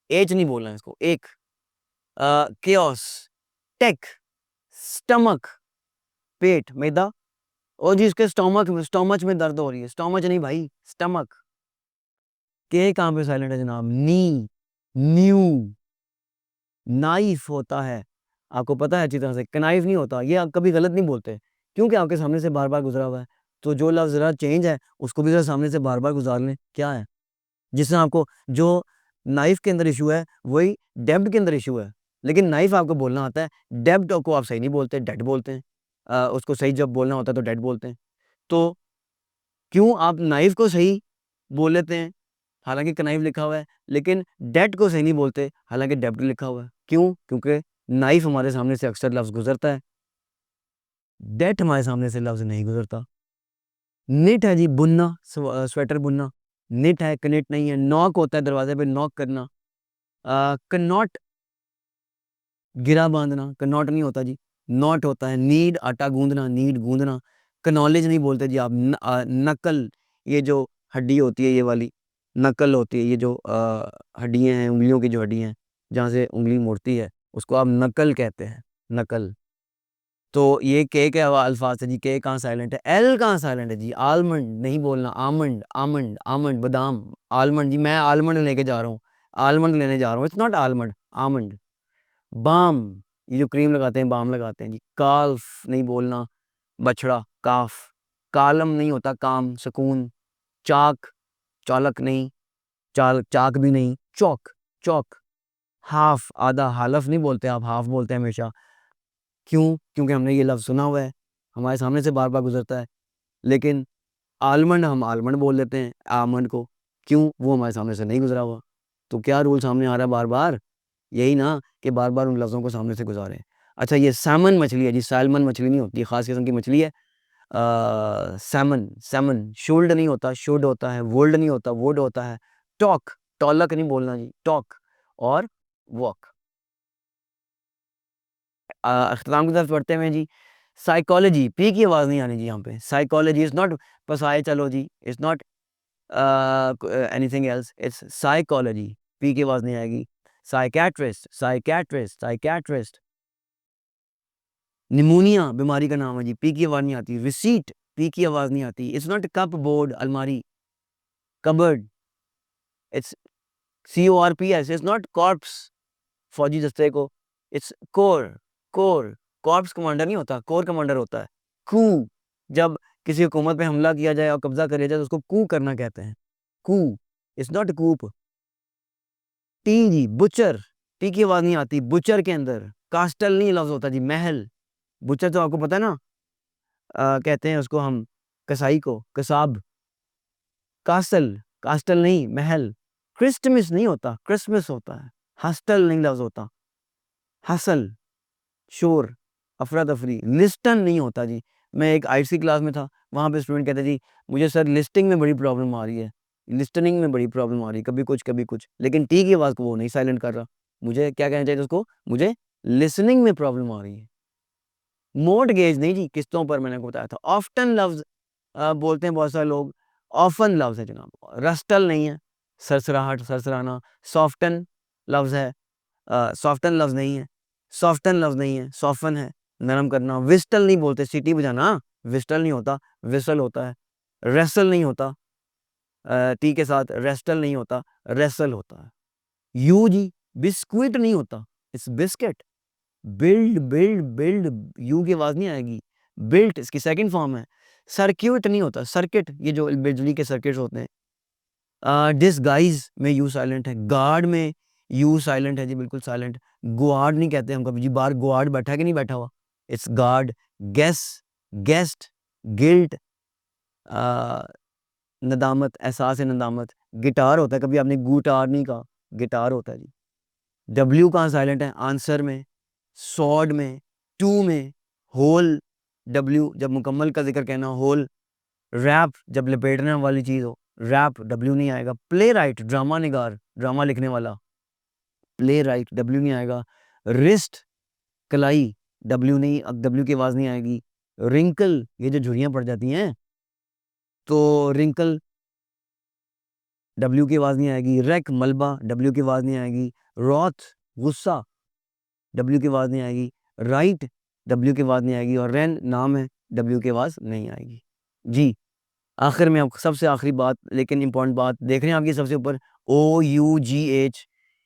एच नहीं बोलना है इसको, एक। केओस, टेक, स्टमक, पेट, मैदा। और जी इसके स्टोमच में दर्द हो रही है। स्टोमच नहीं भाई, स्टमक। के कहाँ पे साइलेंट है जनाब? नी, न्यू। नाइफ होता है, आपको पता है अच्छी तरह से, कनाइफ नहीं होता। ये आप कभी गलत नहीं बोलते, क्योंकि आपके सामने से बार-बार गुज़रा हुआ है। तो जो लफ्ज़ ज़रा चेंज है, उसको भी ज़रा सामने से बार-बार गुज़ार लें, क्या है? जिससे आपको जो नाइफ के अंदर इश्यू है, वही डेब्ट के अंदर इश्यू है। लेकिन नाइफ आपको बोलना आता है, डेब्ट को आप सही नहीं बोलते, डेड बोलते हैं। उसको सही जब बोलना होता है तो डेड बोलते हैं। तो क्यों आप नाइफ को सही बोल लेते हैं, हालाँकि कनाइफ लिखा हुआ है, लेकिन डेब्ट को सही नहीं बोलते, हालाँकि डेब्ट लिखा हुआ है। क्यों? क्योंकि नाइफ हमारे सामने से अक्सर लफ्ज़ गुज़रता है, डेब्ट हमारे सामने से लफ्ज़ नहीं गुज़रता। निट है जी, बुनना, स्वेटर बुनना, निट है, कनिट नहीं है। नॉक होता है, दरवाज़े पे नॉक करना। कनॉट, गिरा बाँधना, कनॉट नहीं होता जी, नॉट होता है। नीड, आटा गूँदना, नीड गूँदना। कनॉलेज नहीं बोलते जी आप, नकल, ये जो हड्डी होती है ये वाली, नकल होती है, ये जो हड्डियाँ हैं, उँगलियों की जो हड्डियाँ हैं, जहाँ से उँगली मुड़ती है, उसको आप नकल कहते हैं, नकल। तो ये के अल्फ़ाज़ है जी, के कहाँ साइलेंट है, एल कहाँ साइलेंट है जी, आलमंड नहीं बोलना, आमंड, आमंड, आमंड, बादाम, आलमंड जी, मैं आलमंड लेके जा रहा हूँ, आलमंड लेने जा रहा हूँ, it's not almond, almond. Balm, ये जो क्रीम लगाते हैं, बाम लगाते हैं जी। काल्फ नहीं बोलना, बछड़ा, काफ। कालम नहीं होता, काम, सुकून। चाक, चालक नहीं, चाक भी नहीं, चौक, चौक। हाफ, आधा, हालफ नहीं बोलते आप, हाफ बोलते हैं हमेशा। क्यों? क्योंकि हमने ये लफ्ज़ सुना हुआ है, हमारे सामने से बार-बार गुज़रता है। लेकिन आलमंड हम आलमंड बोल देते हैं, आमंड को। क्यों? वो हमारे सामने से नहीं गुज़रा हुआ। तो क्या रूल सामने आ रहा है बार-बार? यही ना कि बार-बार उन लफ्ज़ों को सामने से गुज़ारें। अच्छा, ये सैमन मछली है जी, सैल्मन मछली नहीं होती, ख़ास किस्म की मछली है। सैमन, सैमन, शुल्ड नहीं होता, शुड होता है, वुल्ड नहीं होता, वुड होता है। टॉक, टॉलक नहीं बोलना जी, टॉक और वॉक। अख्ताम की तरफ बढ़ते हुए जी, साइकोलॉजी, पी की आवाज़ नहीं आनी जी यहाँ पे। साइकोलॉजी इज़ नॉट पसाए चलो जी, it's not anything else, it's psychology, P की आवाज़ नहीं आएगी। Psychiatrist, psychiatrist, psychiatrist. निमोनिया बीमारी का नाम है जी, पी की आवाज़ नहीं आती। रिसीट, पी की आवाज़ नहीं आती। इट्स नॉट कप बोर्ड, अलमारी, cupboard, it's CORPS, it's not corps, फौजी दस्ते को, its core, core, corps commander नहीं होता, कोर कमांडर होता है। कू, जब किसी हुकूमत पे हमला किया जाए और कब्जा कर लिया जाए तो उसको कू करना कहते हैं। Coup, it's not coup. T जी, बुचर, टी की आवाज़ नहीं आती, बुचर के अंदर। कास्टल नहीं लफ्ज़ होता जी, महल। बुचर तो आपको पता है ना, कहते हैं उसको हम, कसाई को, कसाब। कासल, कास्टल नहीं, महल। क्रिस्टमस नहीं होता, क्रिसमस होता है। हस्टल नहीं लफ्ज़ होता, हसल, शोर, अफरा-तफरी। लिस्टन नहीं होता जी। मैं एक आईटी क्लास में था, वहाँ पे स्टूडेंट कहते जी, मुझे सर लिस्टिंग में बड़ी प्रॉब्लम आ रही है, लिस्टनिंग में बड़ी प्रॉब्लम आ रही है, कभी कुछ, कभी कुछ। लेकिन टी की आवाज़ को वो नहीं साइलेंट कर रहा। मुझे क्या कहना चाहिए था उसको? मुझे लिसनिंग में प्रॉब्लम आ रही है। मॉर्टगेज नहीं जी, किस्तों पर मैंने आपको बताया था। ऑफ्टन लफ्ज़ बोलते हैं बहुत सारे लोग, ऑफ़न लफ्ज़ है जनाब। रस्टल नहीं है, सरसराहट, सरसराना। सॉफ्टन लफ्ज़ है, सॉफ्टन लफ्ज़ नहीं है, सॉफ्टन लफ्ज़ नहीं है, सॉफ़न है, नरम करना। व्हिस्टल नहीं बोलते, सीटी बजाना, व्हिस्टल नहीं होता, व्हिसल होता है। रेसल नहीं होता, टी के साथ, रेस्टल नहीं होता, रेसल होता है। यू जी, बिस्कुइट नहीं होता, it's biscuit. Build, build, build, you की आवाज़ नहीं आएगी। बिल्ट इसकी सेकंड फॉर्म है। सर्क्यूट नहीं होता, सर्किट, ये जो बिजली के सर्किट्स होते हैं। डिसगाइज़ में यू साइलेंट है, गार्ड में यू साइलेंट है जी, बिल्कुल साइलेंट। गुआर्ड नहीं कहते हम कभी जी, बाहर गुआर्ड बैठा है कि नहीं बैठा हुआ? It's guard. Guess, guest, guilt, uh, नदामत, एहसास नदामत। गिटार होता है, कभी आपने गुटार नहीं कहा, गिटार होता है जी। डब्ल्यू कहाँ साइलेंट है? आंसर में, सॉर्ड में, टू में, होल, डब्ल्यू जब मुकम्मल का ज़िक्र कहना, होल। रैप जब लपेटने वाली चीज़ हो, रैप, डब्ल्यू नहीं आएगा। प्लेराइट, ड्रामा निगार, ड्रामा लिखने वाला, प्लेराइट, डब्ल्यू नहीं आएगा। रिस्ट, कलाई, डब्ल्यू नहीं, अब डब्ल्यू की आवाज़ नहीं आएगी। रिंकल, ये जो झुर्रियाँ पड़ जाती हैं, तो रिंकल, डब्ल्यू की आवाज़ नहीं आएगी। रेक, मलबा, डब्ल्यू की आवाज़ नहीं आएगी। रॉथ, गुस्सा, डब्ल्यू की आवाज़ नहीं आएगी। राइट, डब्ल्यू की आवाज़ नहीं आएगी। और रेन नाम है, डब्ल्यू की आवाज़ नहीं आएगी। जी, आखिर में आपको सबसे आखिरी बात, लेकिन इम्पोर्टेंट बात, देख रहे हैं आप ये सबसे ऊपर OUGH,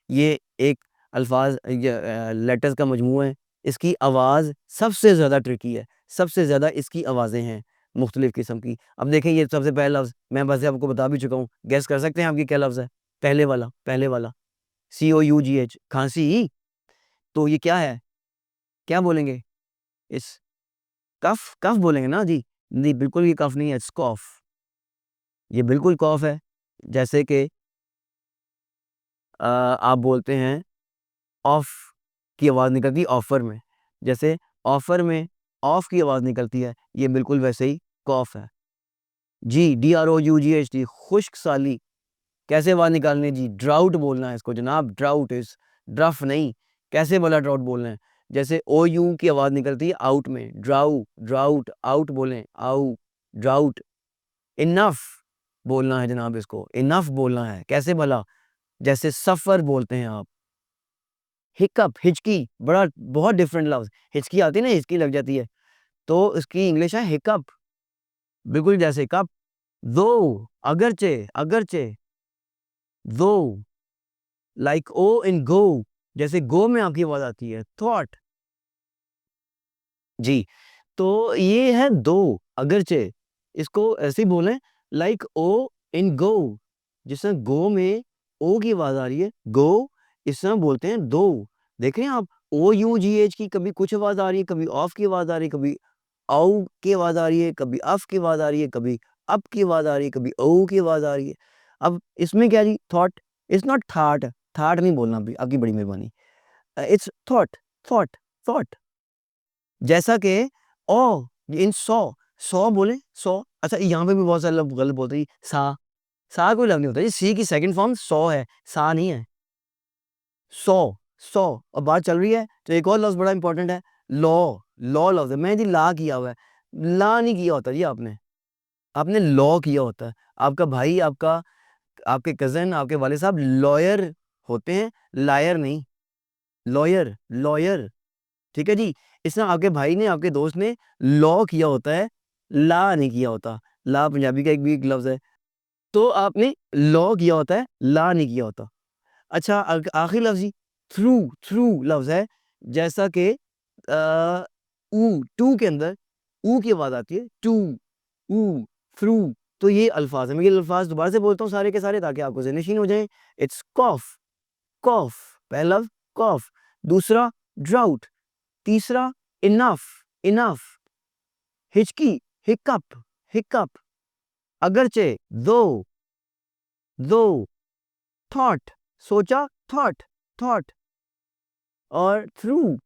ये एक अल्फाज लेटर्स का मजमूआ है, इसकी आवाज़ सबसे ज़्यादा ट्रिकी है, सबसे ज़्यादा इसकी आवाज़ें हैं मुख्तलिफ़ किस्म की। अब देखें ये सबसे पहला लफ्ज़ मैं वैसे आपको बता भी चुका हूँ, गेस कर सकते हैं आपकी क्या लफ्ज़ है? पहले वाला COUGH खाँसी, तो ये क्या है? क्या बोलेंगे? इस कफ़ कफ़ बोलेंगे ना जी? नहीं, बिल्कुल ये कफ़ नहीं है, इट्स कॉफ़। ये बिल्कुल कॉफ़ है। जैसे कि आप बोलते हैं ऑफ की आवाज़ निकलती है ऑफ़र में, जैसे ऑफ़र में ऑफ की आवाज़ निकलती है, ये बिल्कुल वैसे ही कॉफ़ है। जी, DROUGHT खुश्क साली, कैसे आवाज़ निकालनी है जी? ड्राउट बोलना है इसको जनाब, ड्राउट इज़ ड्रफ नहीं, कैसे वाला ड्राउट बोलना है? जैसे OU की आवाज़ निकलती है आउट में, ड्राउट, आउट बोलें, ड्राउट। इनफ बोलना है जनाब इसको, इनफ बोलना है, कैसे भला? जैसे सफ़र बोलते हैं आप। हिकअप, हिचकी, बड़ा बहुत डिफरेंट लफ्ज़, हिचकी आती है ना, हिचकी लग जाती है, तो इसकी इंग्लिश है हिकअप, बिल्कुल जैसे कप। दो, अगरचे, दो, लाइक ओ इन गो, जैसे गो में आपकी आवाज़ आती है, थॉट। जी, तो ये है दो, अगरचे, इसको ऐसे ही बोलें लाइक ओ इन गो, जिस तरह गो में ओ की आवाज़ आ रही है, गो, इस तरह बोलते हैं दो। देख रहे हैं आप, OUGH की कभी कुछ आवाज़ आ रही है, कभी ऑफ की आवाज़ आ रही है, कभी औ की आवाज़ आ रही है, कभी अफ की आवाज़ आ रही है, कभी अप की आवाज़ आ रही है, कभी ओ की आवाज़ आ रही है। अब इसमें क्या जी, thought, it's not thought, thought नहीं बोलना भी, आपकी बड़ी मेहरबानी। It's thought, thought, thought. जैसा कि ओ इन सौ बोले, सौ। अच्छा, यहाँ पे भी बहुत सारे लोग गलत बोलते हैं, सा कोई लफ़्ज़ नहीं होता जी, सी की सेकंड फॉर्म सौ है, सा नहीं है। सौ अब बात चल रही है, तो एक और लफ्ज़ बड़ा इंपॉर्टेंट है, लॉ लफ्ज़ है। मैंने जी ला किया हुआ है, ला नहीं किया होता जी आपने, आपने लॉ किया होता है। आपका भाई, आपके कज़न, आपके वाले साहब लॉयर होते हैं, लायर नहीं, लॉयर, ठीक है जी? इस तरह आपके भाई ने, आपके दोस्त ने लॉ किया होता है, ला नहीं किया होता। ला पंजाबी का एक भी एक लफ्ज़ है। तो आपने लॉ किया होता है, ला नहीं किया होता। अच्छा, आखिरी लफ्ज़ जी, थ्रू लफ्ज़ है, जैसा कि टू के अंदर ऊ की आवाज़ आती है, ऊ, थ्रू, तो ये अल्फ़ाज़ हैं। मैं ये अल्फ़ाज़ दोबारा से बोलता हूँ सारे के सारे, ताकि आपको ज़हन-नशीन हो जाएँ। इट्स कॉफ़, पहला लफ्ज़ कॉफ़, दूसरा ड्राउट, तीसरा इनफ, हिचकी, हिकअप, अगरचे, दो, थॉट, सोचा, थॉट, और थ्रू।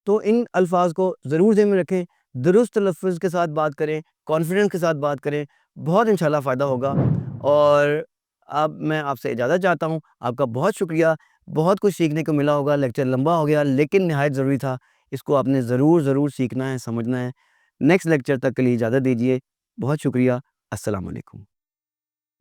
तो इन अल्फाज को ज़रूर ज़हन में रखें, दुरुस्त तलफ़्फ़ुज़ के साथ बात करें, कॉन्फिडेंस के साथ बात करें, बहुत इंशाल्लाह फ़ायदा होगा। और अब मैं आपसे इजाज़त चाहता हूँ। आपका बहुत शुक्रिया, बहुत कुछ सीखने को मिला होगा। लेक्चर लंबा हो गया, लेकिन निहायत ज़रूरी था। इसको आपने ज़रूर सीखना है, समझना है। नेक्स्ट लेक्चर तक के लिए इजाज़त दीजिए। बहुत शुक्रिया। अस्सलाम वालेकुम।